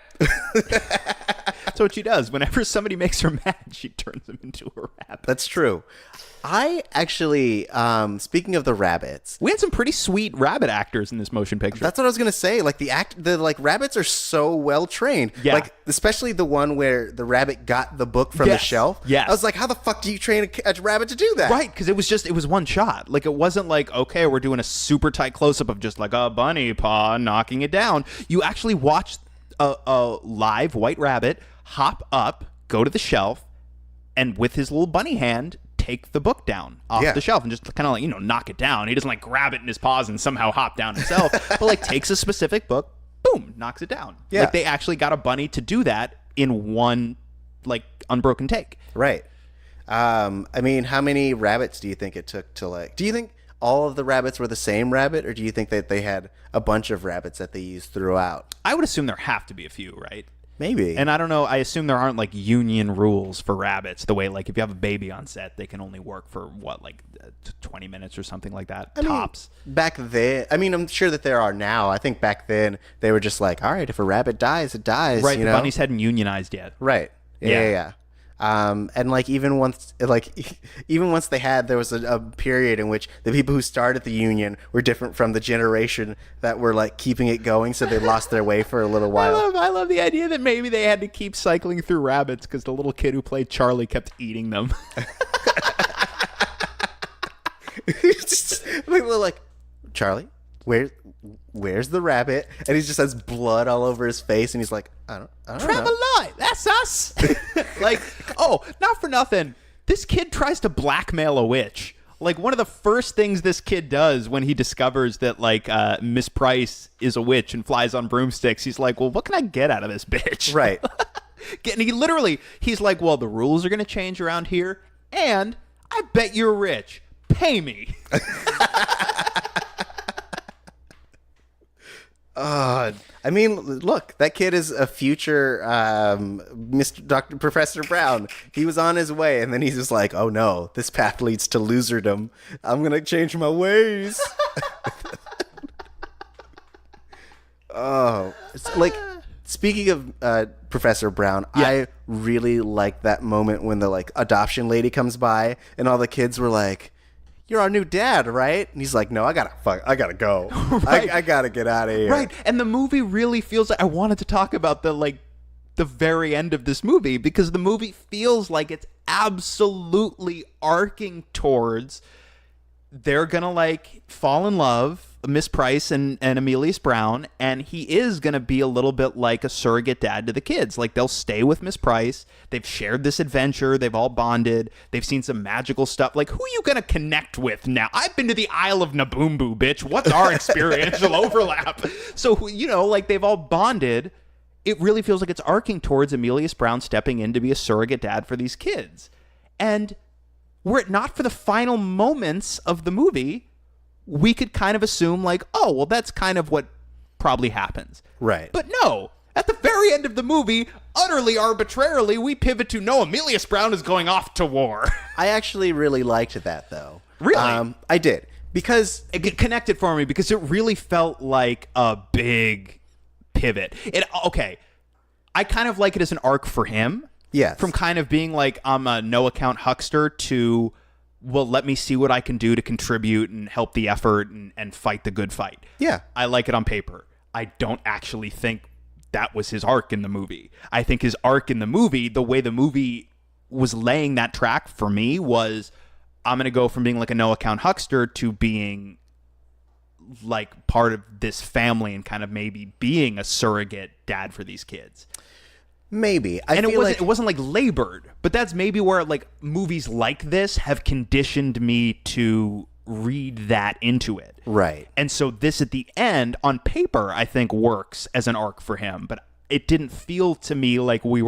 That's what she does. Whenever somebody makes her mad, she turns them into a rabbit. That's true. I actually, speaking of the rabbits, we had some pretty sweet rabbit actors in this motion picture. That's what I was gonna say. Like the rabbits are so well trained. Yeah. Like especially the one where the rabbit got the book from the shelf. Yes. I was like, how the fuck do you train a rabbit to do that? Right, because it was one shot. Like, it wasn't like, okay, we're doing a super tight close up of just like a bunny paw knocking it down. You actually watched a live white rabbit hop up, go to the shelf, and with his little bunny hand, take the book down off the shelf and just kind of like, knock it down. He doesn't like grab it in his paws and somehow hop down himself, but like takes a specific book, boom, knocks it down. Yeah. Like they actually got a bunny to do that in one like unbroken take. Right. I mean, how many rabbits do you think it took to like, do you think all of the rabbits were the same rabbit, or do you think that they had a bunch of rabbits that they used throughout? I would assume there have to be a few, right? Maybe. And I don't know. I assume there aren't like union rules for rabbits. The way like if you have a baby on set, they can only work for 20 minutes or something like that. Tops. Back then, I mean, I'm sure that there are now. I think back then they were just like, all right, if a rabbit dies, it dies. Right. You The know? bunnies hadn't unionized yet. Right. Yeah. And like even once they had, there was a period in which the people who started the union were different from the generation that were like keeping it going, so they lost their way for a little while. I love the idea that maybe they had to keep cycling through rabbits because the little kid who played Charlie kept eating them. like, Charlie, where's the rabbit? And he just has blood all over his face, and he's like, I don't know. Travelite, that's us. Like, oh, not for nothing. This kid tries to blackmail a witch. Like, one of the first things this kid does when he discovers that, like, Miss Price is a witch and flies on broomsticks, he's like, well, what can I get out of this bitch? Right. And he's like, well, the rules are going to change around here, and I bet you're rich. Pay me. I mean, look, that kid is a future Dr. Professor Brown. He was on his way, and then he's just like, oh no, this path leads to loserdom. I'm going to change my ways. It's like, speaking of Professor Brown, yeah. I really like that moment when the like adoption lady comes by, and all the kids were like, you're our new dad, right? And he's like, no, I gotta go. Right. I gotta get out of here. Right. And the movie really feels like I wanted to talk about the very end of this movie, because the movie feels like it's absolutely arcing towards they're gonna like fall in love, Miss Price and Emilius Brown, and he is gonna be a little bit like a surrogate dad to the kids. Like, they'll stay with Miss Price. They've shared this adventure. They've all bonded. They've seen some magical stuff. Like, who are you gonna connect with now? I've been to the Isle of Naboombu, bitch. What's our experiential overlap? So, you know, like, they've all bonded. It really feels like it's arcing towards Emilius Brown stepping in to be a surrogate dad for these kids. And were it not for the final moments of the movie, we could kind of assume like, oh, well, that's kind of what probably happens. Right. But no, at the very end of the movie, utterly arbitrarily, we pivot to, no, Emilius Brown is going off to war. I actually really liked that, though. Really? I did. Because it connected for me, because it really felt like a big pivot. Okay, I kind of like it as an arc for him. Yes. From kind of being like, I'm a no-account huckster to, well, let me see what I can do to contribute and help the effort and fight the good fight. Yeah. I like it on paper. I don't actually think that was his arc in the movie. I think his arc in the movie, the way the movie was laying that track for me, was I'm going to go from being like a no-account huckster to being like part of this family and kind of maybe being a surrogate dad for these kids. Maybe. It wasn't like labored, but that's maybe where like movies like this have conditioned me to read that into it. Right. And so this at the end on paper, I think works as an arc for him, but it didn't feel to me like we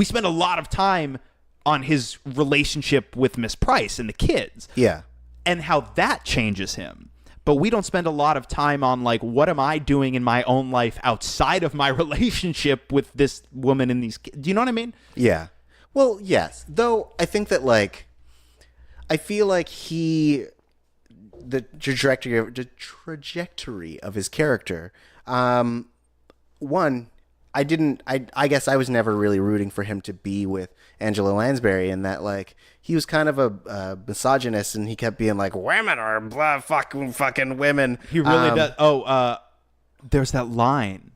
spent a lot of time on his relationship with Miss Price and the kids. Yeah. And how that changes him. But we don't spend a lot of time on, like, what am I doing in my own life outside of my relationship with this woman and these kids? Do you know what I mean? Yeah. Well, yes. Though I think that, like, I feel like the trajectory of his character, one, I guess I was never really rooting for him to be with Angela Lansbury, in that, like, he was kind of a misogynist, and he kept being like, women are blah, fucking women. He really does. There's that line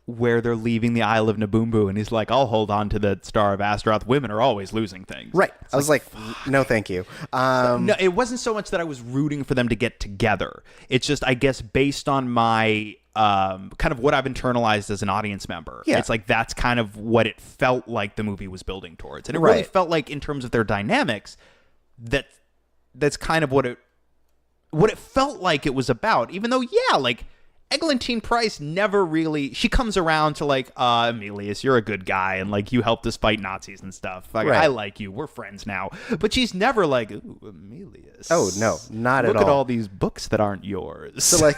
where they're leaving the Isle of Naboombu, and he's like, I'll hold on to the Star of Astaroth. Women are always losing things. Right. I was like, no, thank you. No, it wasn't so much that I was rooting for them to get together. It's just, I guess, based on my kind of what I've internalized as an audience member. Yeah. It's like that's kind of what it felt like the movie was building towards. And it really felt like, in terms of their dynamics, that's kind of what it felt like it was about. Even though, yeah, like, Eglantine Price never really, she comes around to like, Emilius, you're a good guy, and like, you helped us fight Nazis and stuff. Like, I like you, we're friends now. But she's never like, ooh, Emilius. Oh, no, not at all. Look at all these books that aren't yours. So like,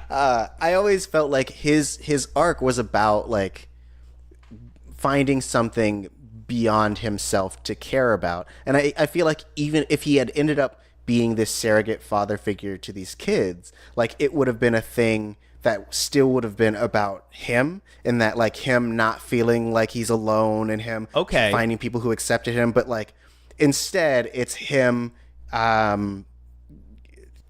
I always felt like his arc was about like finding something beyond himself to care about. And I feel like even if he had ended up being this surrogate father figure to these kids, like it would have been a thing that still would have been about him, and that like him not feeling like he's alone and him finding people who accepted him. But like instead it's him kind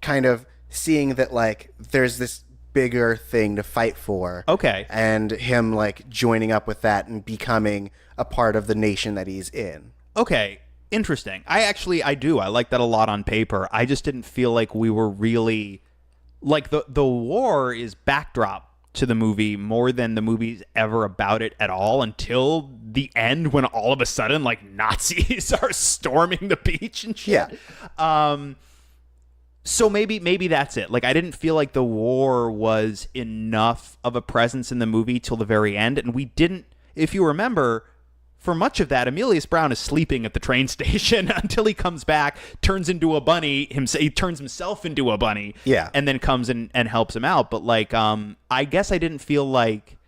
of seeing that like there's this bigger thing to fight for. And him like joining up with that and becoming a part of the nation that he's in. Interesting. I do. I like that a lot on paper. I just didn't feel like we were really like the war is backdrop to the movie more than the movie's ever about it at all until the end when all of a sudden like Nazis are storming the beach and shit. So maybe that's it. Like I didn't feel like the war was enough of a presence in the movie till the very end, and we didn't. If you remember, for much of that, Emilius Brown is sleeping at the train station until he comes back, turns into a bunny. He turns himself into a bunny, and then comes and helps him out. But like, I guess I didn't feel like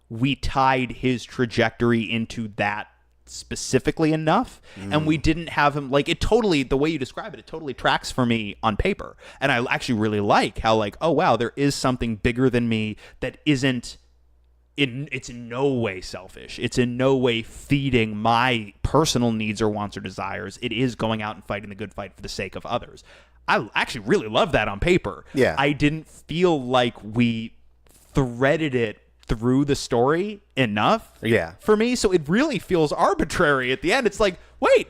we tied his trajectory into that specifically enough, and we didn't have him like it totally the way you describe it. It totally tracks for me on paper, and I actually really like how like, oh wow, there is something bigger than me that isn't. It's in no way selfish. It's in no way feeding my personal needs or wants or desires. It is going out and fighting the good fight for the sake of others. I actually really love that on paper. I didn't feel like we threaded it through the story enough for me. So it really feels arbitrary at the end. It's like, wait,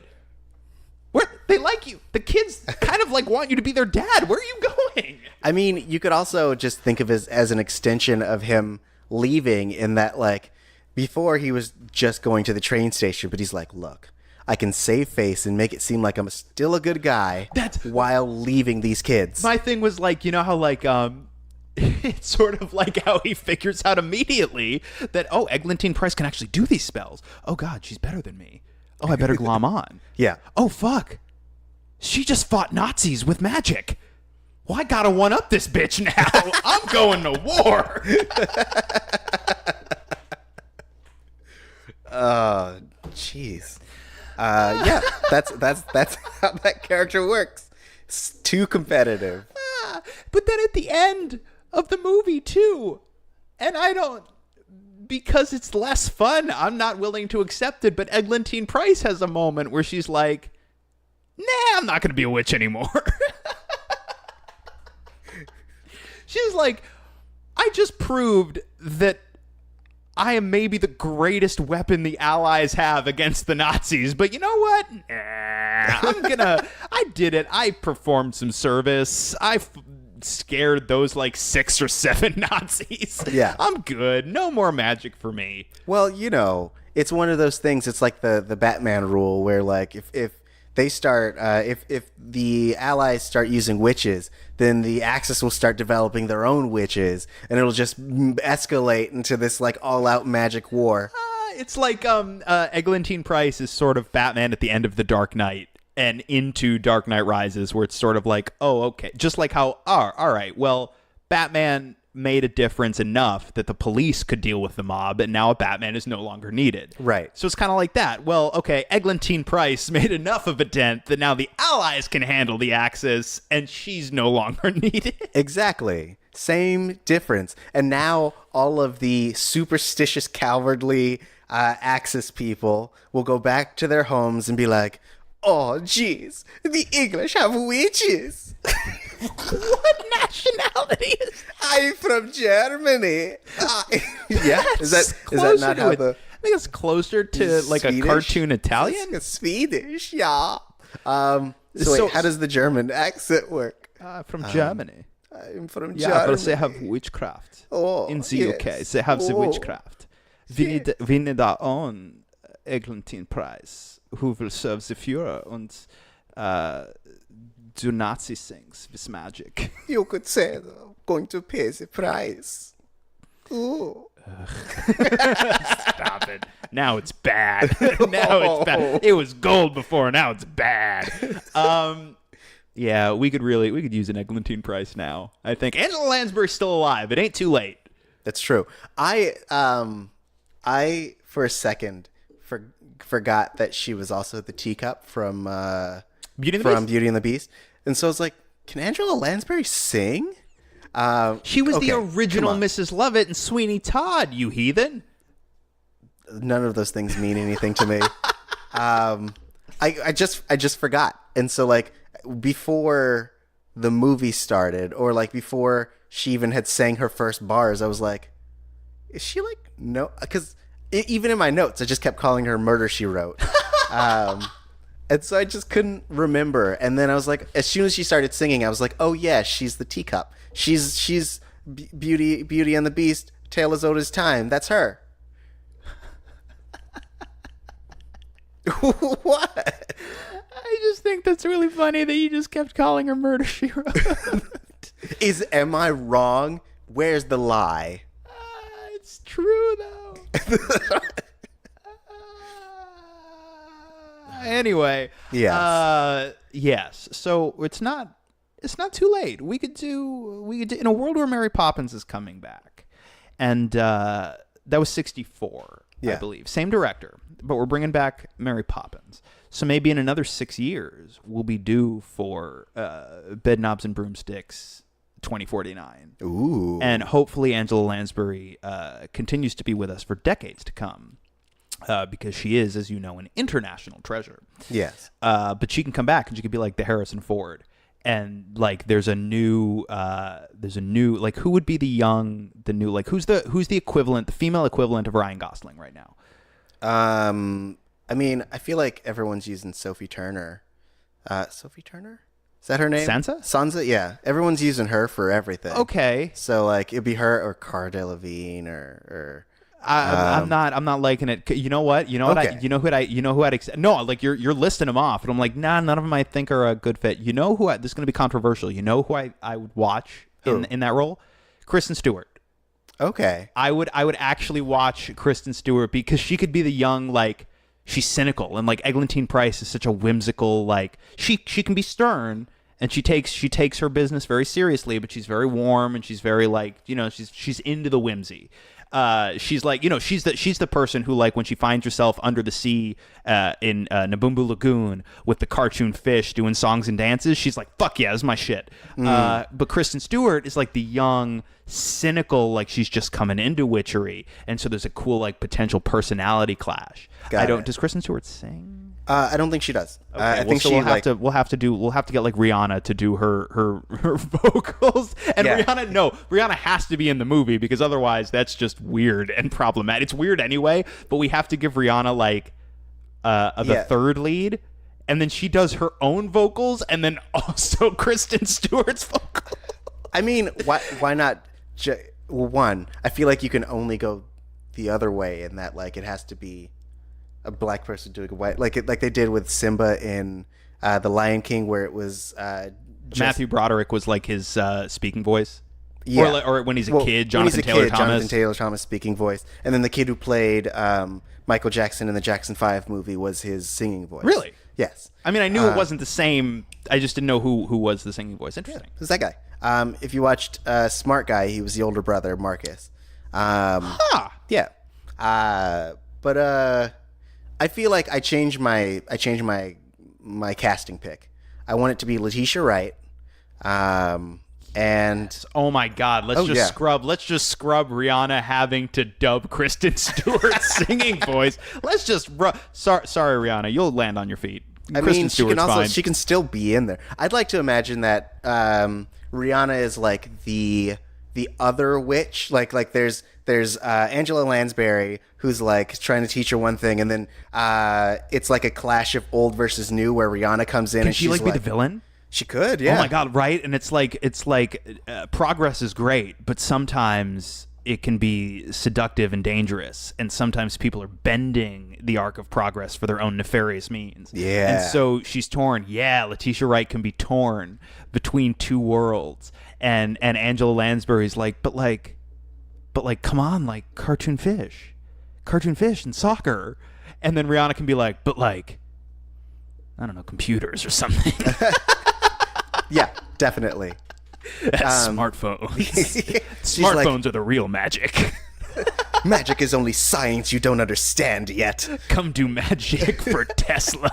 where they like you. The kids kind of like want you to be their dad. Where are you going? I mean, you could also just think of it as an extension of him leaving, in that like before he was just going to the train station, but he's like, look, I can save face and make it seem like I'm still a good guy while leaving these kids. My thing was like, you know how like it's sort of like how he figures out immediately that, oh, Eglantine Price can actually do these spells. Oh god, she's better than me. Oh, I better glom on. Oh fuck, she just fought Nazis with magic. Well, I gotta one-up this bitch now. I'm going to war. Oh, jeez. Yeah, that's how that character works. It's too competitive. But then at the end of the movie, too, and because it's less fun, I'm not willing to accept it, but Eglantine Price has a moment where she's like, nah, I'm not going to be a witch anymore. She's like, I just proved that I am maybe the greatest weapon the Allies have against the Nazis. But you know what? I did it. I performed some service. I scared those like 6 or 7 Nazis. I'm good. No more magic for me. Well, you know, it's one of those things. It's like the Batman rule where like if they start, if the Allies start using witches, then the Axis will start developing their own witches, and it'll just escalate into this like all-out magic war. It's like Eglantine Price is sort of Batman at the end of The Dark Knight and into Dark Knight Rises, where it's sort of like, oh, okay, just like how, all right, well, Batman made a difference enough that the police could deal with the mob, and now Batman is no longer needed. Right. So it's kind of like that. Well, okay, Eglantine Price made enough of a dent that now the Allies can handle the Axis, and she's no longer needed. Exactly. Same difference. And now all of the superstitious, cowardly Axis people will go back to their homes and be like, oh, jeez, the English have witches. What nationality is that? I'm from Germany. Yeah, is that not how the? I think it's closer to like Swedish? A cartoon Italian. It's Swedish, yeah. So wait, how does the German accent work? From Germany. I'm from Germany. Yeah, but they have witchcraft. Oh, in the UK, they have the witchcraft. We need our own Eglantine Price, who will serve the Führer and do Nazi things with magic. You could say, though, going to pay the price. Ooh. Stop it. Now it's bad. Now it's bad. It was gold before, now it's bad. Yeah, we could use an Eglantine Price now. I think Angela Lansbury's still alive. It ain't too late. That's true. I for a second forgot that she was also the teacup from Beauty and the Beast? Beauty and the Beast, and so I was like, can Angela Lansbury sing? She was the okay, original Mrs. Lovett and Sweeney Todd, you heathen. None of those things mean anything to me. I just forgot, and so like before the movie started, or like before she even had sang her first bars, I was like, is she like no? Because even in my notes, I just kept calling her Murder, She Wrote. And so I just couldn't remember. And then I was like, as soon as she started singing, I was like, oh yeah, she's the teacup. She's Beauty and the Beast, Tale as Old as Time. That's her. What? I just think that's really funny that you just kept calling her Murder, She Wrote. Am I wrong? Where's the lie? It's true, though. Anyway. Yes. Yes. So it's not too late. We could do in a world where Mary Poppins is coming back. And that was 1964, I believe. Same director, but we're bringing back Mary Poppins. So maybe in another 6 years, we'll be due for Bedknobs and Broomsticks 2049. Ooh. And hopefully Angela Lansbury continues to be with us for decades to come. Because she is, as you know, an international treasure. Yes. But she can come back and she could be like the Harrison Ford. And like there's a new like who would be who's the equivalent, the female equivalent of Ryan Gosling right now? I mean, I feel like everyone's using Sophie Turner. Sophie Turner? Is that her name? Sansa, yeah. Everyone's using her for everything. Okay. So like it'd be her or Cara Delevingne or I'm not liking it. You know what? Okay. Who I'd accept. No, like you're listing them off, and I'm like, nah, none of them I think are a good fit. You know who? This is going to be controversial. You know who I would watch in that role? Kristen Stewart. Okay. I would actually watch Kristen Stewart because she could be the young, like, she's cynical, and like Eglantine Price is such a whimsical, like she can be stern and she takes her business very seriously, but she's very warm and she's very like, she's into the whimsy. She's like, she's the person who, like, when she finds herself under the sea in Nabumbu Lagoon with the cartoon fish doing songs and dances, she's like, fuck yeah, this is my shit. But Kristen Stewart is like the young, cynical, like she's just coming into witchery, and so there's a cool, like, potential personalty clash. Does Kristen Stewart sing? I don't think she does. Okay, I think we'll have to get like Rihanna to do her vocals, and Yeah. Rihanna has to be in the movie because otherwise that's just weird and problematic. It's weird anyway, but we have to give Rihanna like the third lead, and then she does her own vocals, and then also Kristen Stewart's vocals. I mean, why not? One, I feel like you can only go the other way in that, like, it has to be a black person doing a white, like they did with Simba in The Lion King, where it was Matthew Broderick was like his speaking voice. Yeah. Or when he's a kid, Jonathan Taylor Thomas speaking voice, and then the kid who played Michael Jackson in the Jackson 5 movie was his singing voice. Really? Yes. I mean, I knew it wasn't the same. I just didn't know who was the singing voice. Interesting. Who's that guy? If you watched Smart Guy, he was the older brother, Marcus. Yeah. But I feel like I changed my casting pick. I want it to be Letitia Wright. And oh my God, let's just scrub Rihanna having to dub Kristen Stewart's singing voice. Let's just sorry Rihanna, you'll land on your feet. Kristen Stewart's fine. She can still be in there. I'd like to imagine that Rihanna is like the other witch. Like there's Angela Lansbury, who's like trying to teach her one thing, and then it's like a clash of old versus new, where Rihanna comes in. Can and she she's like be the villain? She could, yeah. Oh my God, right? And it's like progress is great, but sometimes it can be seductive and dangerous, and sometimes people are bending the arc of progress for their own nefarious means. Yeah. And so she's torn. Yeah, Letitia Wright can be torn between two worlds, and Angela Lansbury's like, but come on, like cartoon fish and soccer, and then Rihanna can be like, but like, I don't know, computers or something. Yeah, definitely. That's smartphones. She's Smartphones are the real magic. Magic is only science you don't understand yet. Come do magic for Tesla.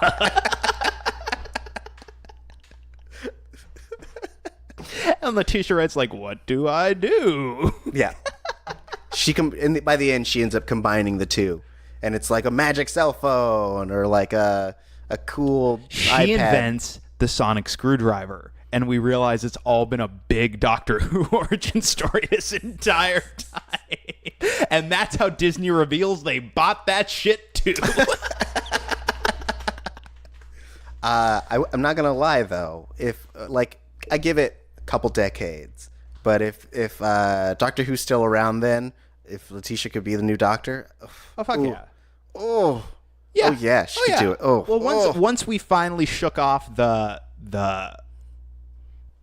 And Letitia writes like, "What do I do?" Yeah. By the end, she ends up combining the two. And it's like a magic cell phone or like a cool iPad. She invents the sonic screwdriver. And we realize it's all been a big Doctor Who origin story this entire time. And that's how Disney reveals they bought that shit too. I'm not gonna lie though. If I give it a couple decades, but if Doctor Who's still around, then if Letitia could be the new Doctor, Oh fuck yeah! Yeah, she could do it. Once we finally shook off the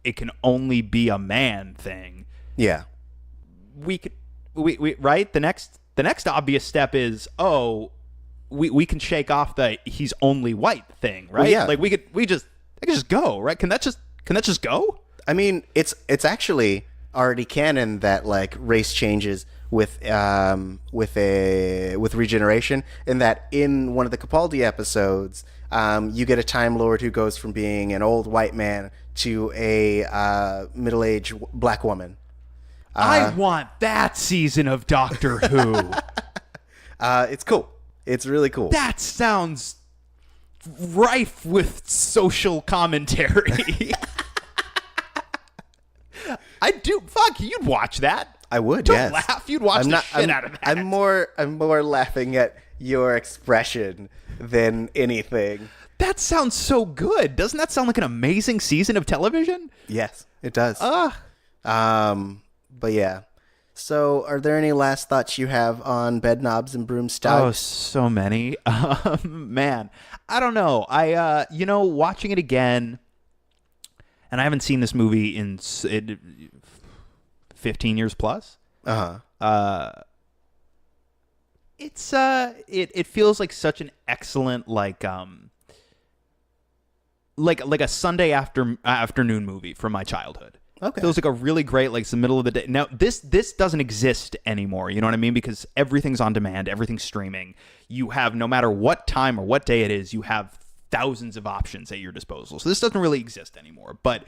it can only be a man thing. Yeah, we right. The next obvious step is we can shake off the he's only white thing, right? Well, yeah. Like I could just go, right? Can that just go? I mean, it's actually already canon that like race changes with regeneration, in that in one of the Capaldi episodes, you get a Time Lord who goes from being an old white man to a middle-aged black woman. I want that season of Doctor Who. It's cool. It's really cool. That sounds rife with social commentary. I do. Fuck, you'd watch that. I would. Don't yes. laugh. You'd watch the shit out of that. I'm more laughing at your expression than anything. That sounds so good. Doesn't that sound like an amazing season of television? Yes, it does. But yeah. So, are there any last thoughts you have on Bedknobs and Broomsticks? Oh, so many. Man, I don't know. I watching it again, and I haven't seen this movie in 15 years plus. It's it feels like such an excellent like a Sunday afternoon movie from my childhood. Okay. Feels like a really great, like, it's the middle of the day. Now, this doesn't exist anymore. You know what I mean? Because everything's on demand. Everything's streaming. You have, no matter what time or what day it is, you have thousands of options at your disposal. So this doesn't really exist anymore. But,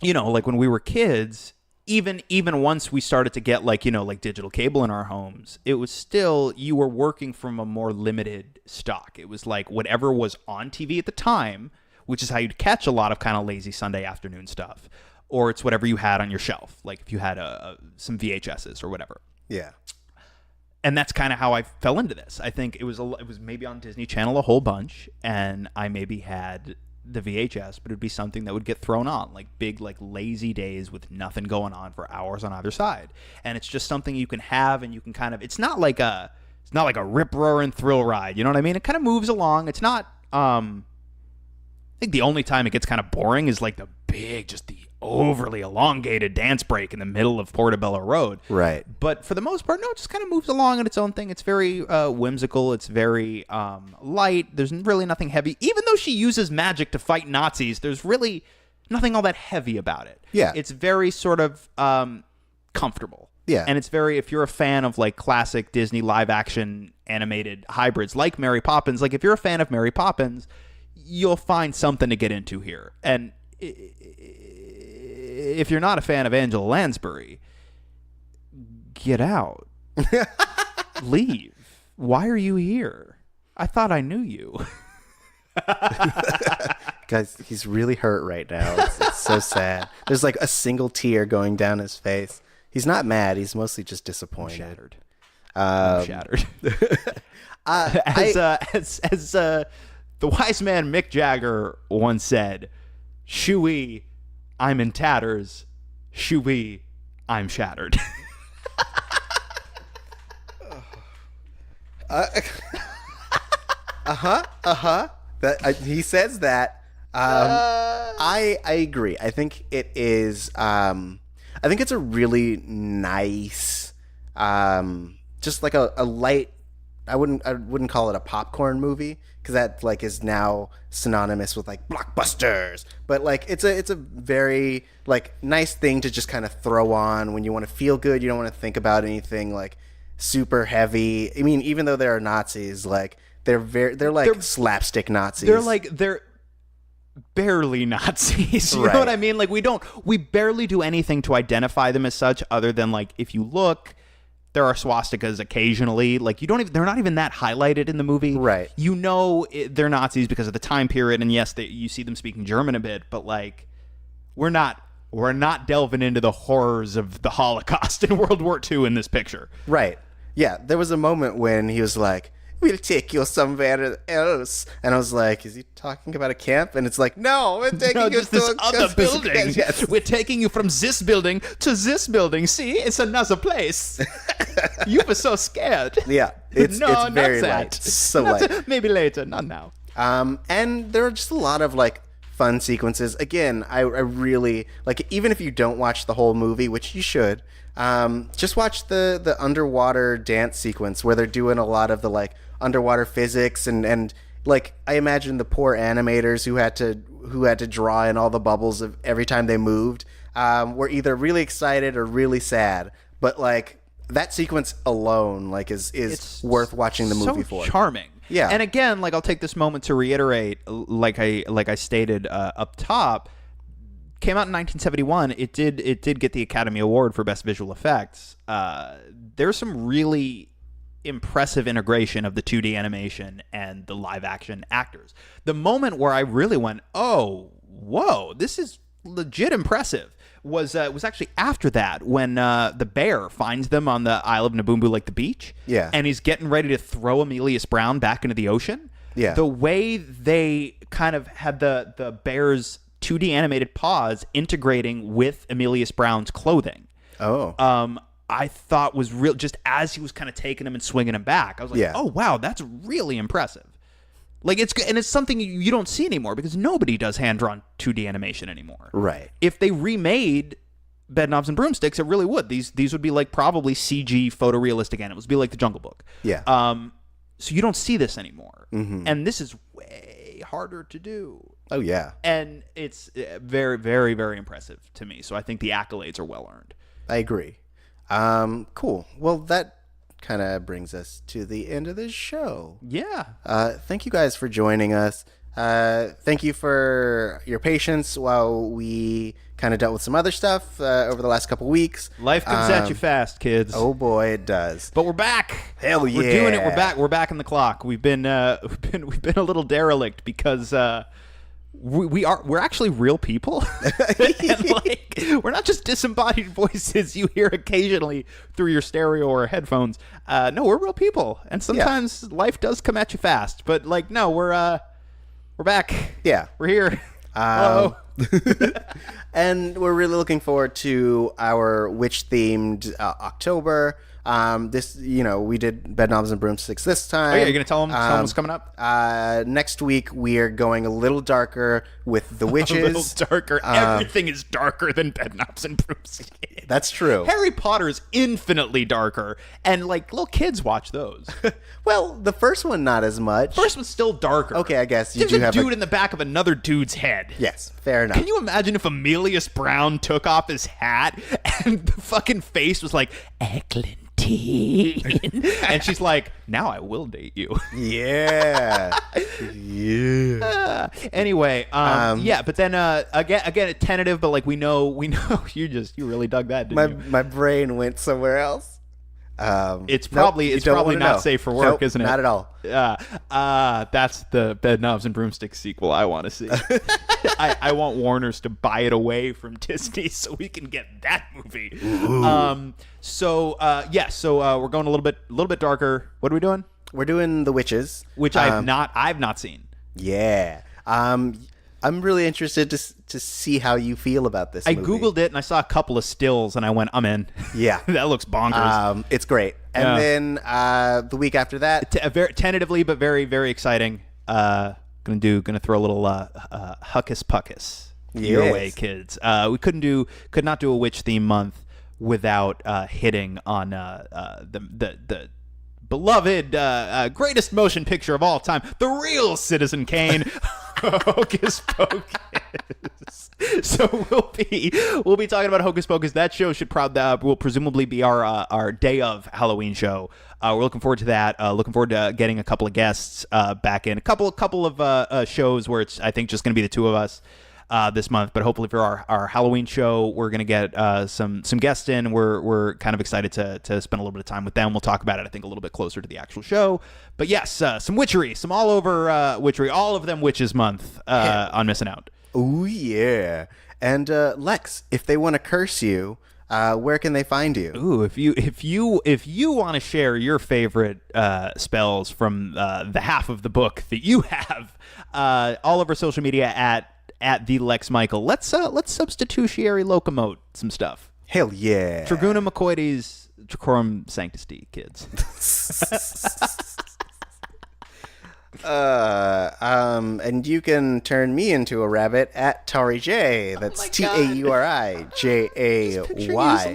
like when we were kids, even once we started to get like digital cable in our homes, it was still, you were working from a more limited stock. It was like whatever was on TV at the time, which is how you'd catch a lot of kind of lazy Sunday afternoon stuff, or it's whatever you had on your shelf, like if you had some VHSs or whatever. Yeah. And that's kind of how I fell into this. I think it was maybe on Disney Channel a whole bunch, and I maybe had the VHS, but it'd be something that would get thrown on, like big, like lazy days with nothing going on for hours on either side. And it's just something you can have, and you can kind of, it's not like a rip-roaring thrill ride. You know what I mean? It kind of moves along. It's not, I think the only time it gets kind of boring is like the overly elongated dance break in the middle of Portobello Road. Right. But for the most part, no, it just kind of moves along on its own thing. It's very whimsical. It's very light. There's really nothing heavy. Even though she uses magic to fight Nazis, there's really nothing all that heavy about it. Yeah. It's very sort of comfortable. Yeah. And it's very, if you're a fan of like classic Disney live action animated hybrids like Mary Poppins, like if you're a fan of Mary Poppins, you'll find something to get into here. And if you're not a fan of Angela Lansbury, get out. Leave. Why are you here? I thought I knew you. Guys, he's really hurt right now. It's so sad. There's like a single tear going down his face. He's not mad. He's mostly just disappointed. Shattered. Shattered. As the wise man Mick Jagger once said, "Shoo-wee, I'm in tatters. Shoo-wee, I'm shattered." He says that. I agree. I think it is. I think it's a really nice, just like a light I wouldn't call it a popcorn movie, because that like is now synonymous with like blockbusters. But like it's a very like nice thing to just kind of throw on when you want to feel good. You don't want to think about anything like super heavy. I mean, even though there are Nazis, like they're like slapstick Nazis. They're barely Nazis. You know what I mean? Like we barely do anything to identify them as such, other than like if you look, there are swastikas occasionally. Like they're not even that highlighted in the movie. Right. You know they're Nazis because of the time period, and yes, you see them speaking German a bit, but like we're not delving into the horrors of the Holocaust and World War II in this picture. Right. Yeah, there was a moment when he was like, "We'll take you somewhere else," and I was like, "Is he talking about a camp?" And it's like, "No, we're taking you just to this other building. Yes. We're taking you from this building to this building. See, it's another place. You were so scared." Yeah, it's very not light, that. so Not light. maybe later, not now. And there are just a lot of like fun sequences. Again, I really like, even if you don't watch the whole movie, which you should, just watch the underwater dance sequence where they're doing a lot of the like underwater physics and like I imagine the poor animators who had to draw in all the bubbles of every time they moved were either really excited or really sad. But like that sequence alone like is worth watching the movie for. Charming. Yeah. And again, like I'll take this moment to reiterate, like I stated up top, came out in 1971. It did get the Academy Award for Best Visual Effects. There's some really impressive integration of the 2D animation and the live action actors. The moment where I really went, "Oh, whoa, this is legit impressive," was actually after that, when the bear finds them on the Isle of Nabumbu, like the beach. Yeah. And he's getting ready to throw Emilius Brown back into the ocean. Yeah. The way they kind of had the bear's 2D animated paws integrating with Emilius Brown's clothing. Oh. I thought was real, just as he was kind of taking him and swinging him back. I was like, Yeah. "Oh, wow, that's really impressive." Like it's something you don't see anymore because nobody does hand-drawn 2D animation anymore. Right. If they remade Bedknobs and Broomsticks, it really would. These would be like probably CG photorealistic animals. It'd be like the Jungle Book. Yeah. So you don't see this anymore. Mm-hmm. And this is way harder to do. Oh yeah. And it's very, very, very impressive to me. So I think the accolades are well earned. I agree. Cool. Well, that kind of brings us to the end of this show. Yeah. Thank you guys for joining us. Thank you for your patience while we kind of dealt with some other stuff over the last couple weeks. Life comes at you fast, kids. Oh boy, it does. But we're back. Hell yeah. We're doing it. We're back. We're back in the clock. We've been a little derelict because we're actually real people. And like we're not just disembodied voices you hear occasionally through your stereo or headphones. No, we're real people, and sometimes life does come at you fast. But like, no, we're back. Yeah, we're here. Hello. And we're really looking forward to our witch-themed October. This, we did Bedknobs and Broomsticks this time. Oh yeah, you're gonna tell them what's coming up? Next week we are going a little darker with the witches. A little darker. Everything is darker than Bedknobs and Broomsticks. That's true. Harry Potter is infinitely darker, and like little kids watch those. Well, the first one not as much. First one's still darker. Okay, I guess There's a dude in the back of another dude's head. Yes, fair enough. Can you imagine if Emilius Brown took off his hat and the fucking face was like, "Eglantine," and she's like, "Now I will date you." Yeah. Yeah. Anyway, yeah, but then again, tentative, but like we know, you really dug that, didn't you? My brain went somewhere else. It's probably not safe for work, isn't it? Not at all. That's the Bedknobs and Broomsticks sequel I want to see. I want Warner's to buy it away from Disney so we can get that movie. So we're going a little bit darker. What are we doing? We're doing The Witches, which I've not seen. Yeah. I'm really interested to see how you feel about this movie. I Googled it and I saw a couple of stills and I went, I'm in. Yeah. That looks bonkers. It's great. And then the week after that, very tentatively but very, very exciting. Gonna throw a little Huckus Puckus your way, kids. We could not do a witch theme month without hitting on the beloved, greatest motion picture of all time, the real Citizen Kane, Hocus Pocus. So we'll be talking about Hocus Pocus. That show will presumably be our day of Halloween show. We're looking forward to that. Looking forward to getting a couple of guests back in. A couple of shows where it's, I think, just going to be the two of us this month. But hopefully for our Halloween show, we're going to get some guests in. We're kind of excited to spend a little bit of time with them. We'll talk about it, I think, a little bit closer to the actual show. But yes, some witchery, some all over witchery, all of them Witches Month on Missing Out. Oh, yeah. And Lex, if they want to curse you, where can they find you? Ooh, if you want to share your favorite spells from the half of the book that you have, all over social media at the Lex Michael. Let's substitutiary locomote some stuff. Hell yeah. Traguna McCoides Tricorum Sanctity, kids. And you can turn me into a rabbit at Tauri J. That's TauriJay. A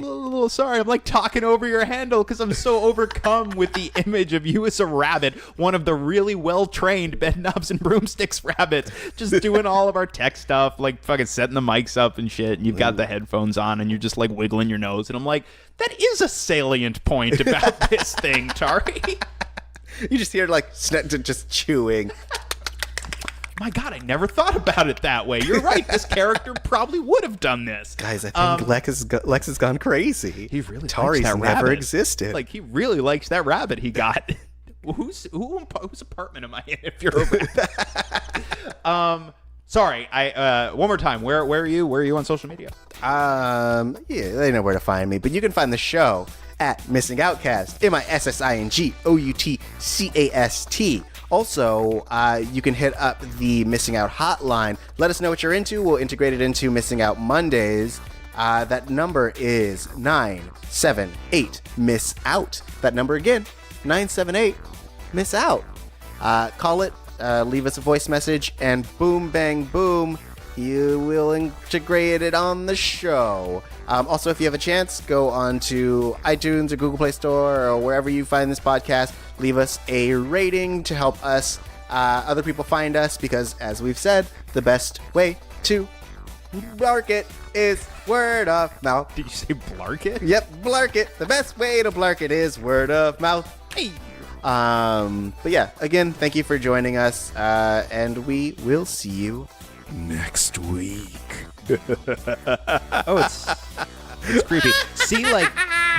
little sorry. I'm like talking over your handle because I'm so overcome with the image of you as a rabbit, one of the really well-trained Bedknobs and Broomsticks rabbits, just doing all of our tech stuff, like fucking setting the mics up and shit, and you've got the headphones on, and you're just like wiggling your nose, and I'm like, that is a salient point about this thing, Tari. You just hear like just chewing. My God, I never thought about it that way. You're right. This character probably would have done this. Guys, I think Lex has gone crazy. He really Tauri's likes that never rabbit. Existed. Like, he really likes that rabbit he got. Whose apartment am I in if you're a sorry, one more time. Where are you? Where are you on social media? Yeah, they know where to find me, but you can find the show at Missing Outcast, MissingOutcast. Also, you can hit up the Missing Out hotline. Let us know what you're into. We'll integrate it into Missing Out Mondays. That number is 978-MISS-OUT. That number again, 978-MISS-OUT. Call it, leave us a voice message, and boom, bang, boom, you will integrate it on the show. Also, if you have a chance, go on to iTunes or Google Play Store or wherever you find this podcast. Leave us a rating to help us, other people find us, because as we've said, the best way to blark it is word of mouth. Did you say blark it? Yep, blark it. The best way to blark it is word of mouth. Hey. But yeah, again, thank you for joining us, and we will see you next week. Oh, it's creepy. See, like,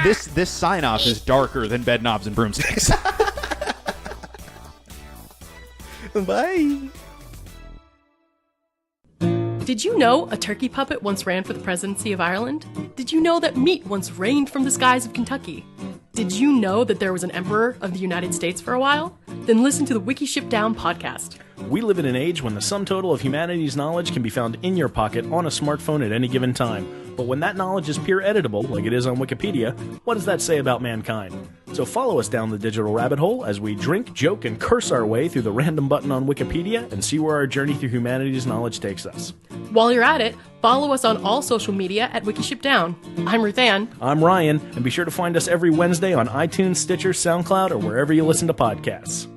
this sign-off is darker than Bedknobs and Broomsticks. Bye. Did you know a turkey puppet once ran for the presidency of Ireland? Did you know that meat once rained from the skies of Kentucky? Did you know that there was an emperor of the United States for a while? Then listen to the Wiki Ship Down podcast. We live in an age when the sum total of humanity's knowledge can be found in your pocket on a smartphone at any given time. But when that knowledge is peer editable, like it is on Wikipedia, what does that say about mankind? So follow us down the digital rabbit hole as we drink, joke, and curse our way through the random button on Wikipedia and see where our journey through humanity's knowledge takes us. While you're at it, follow us on all social media at WikiShipDown. I'm Ruth Ann. I'm Ryan, and be sure to find us every Wednesday on iTunes, Stitcher, SoundCloud, or wherever you listen to podcasts.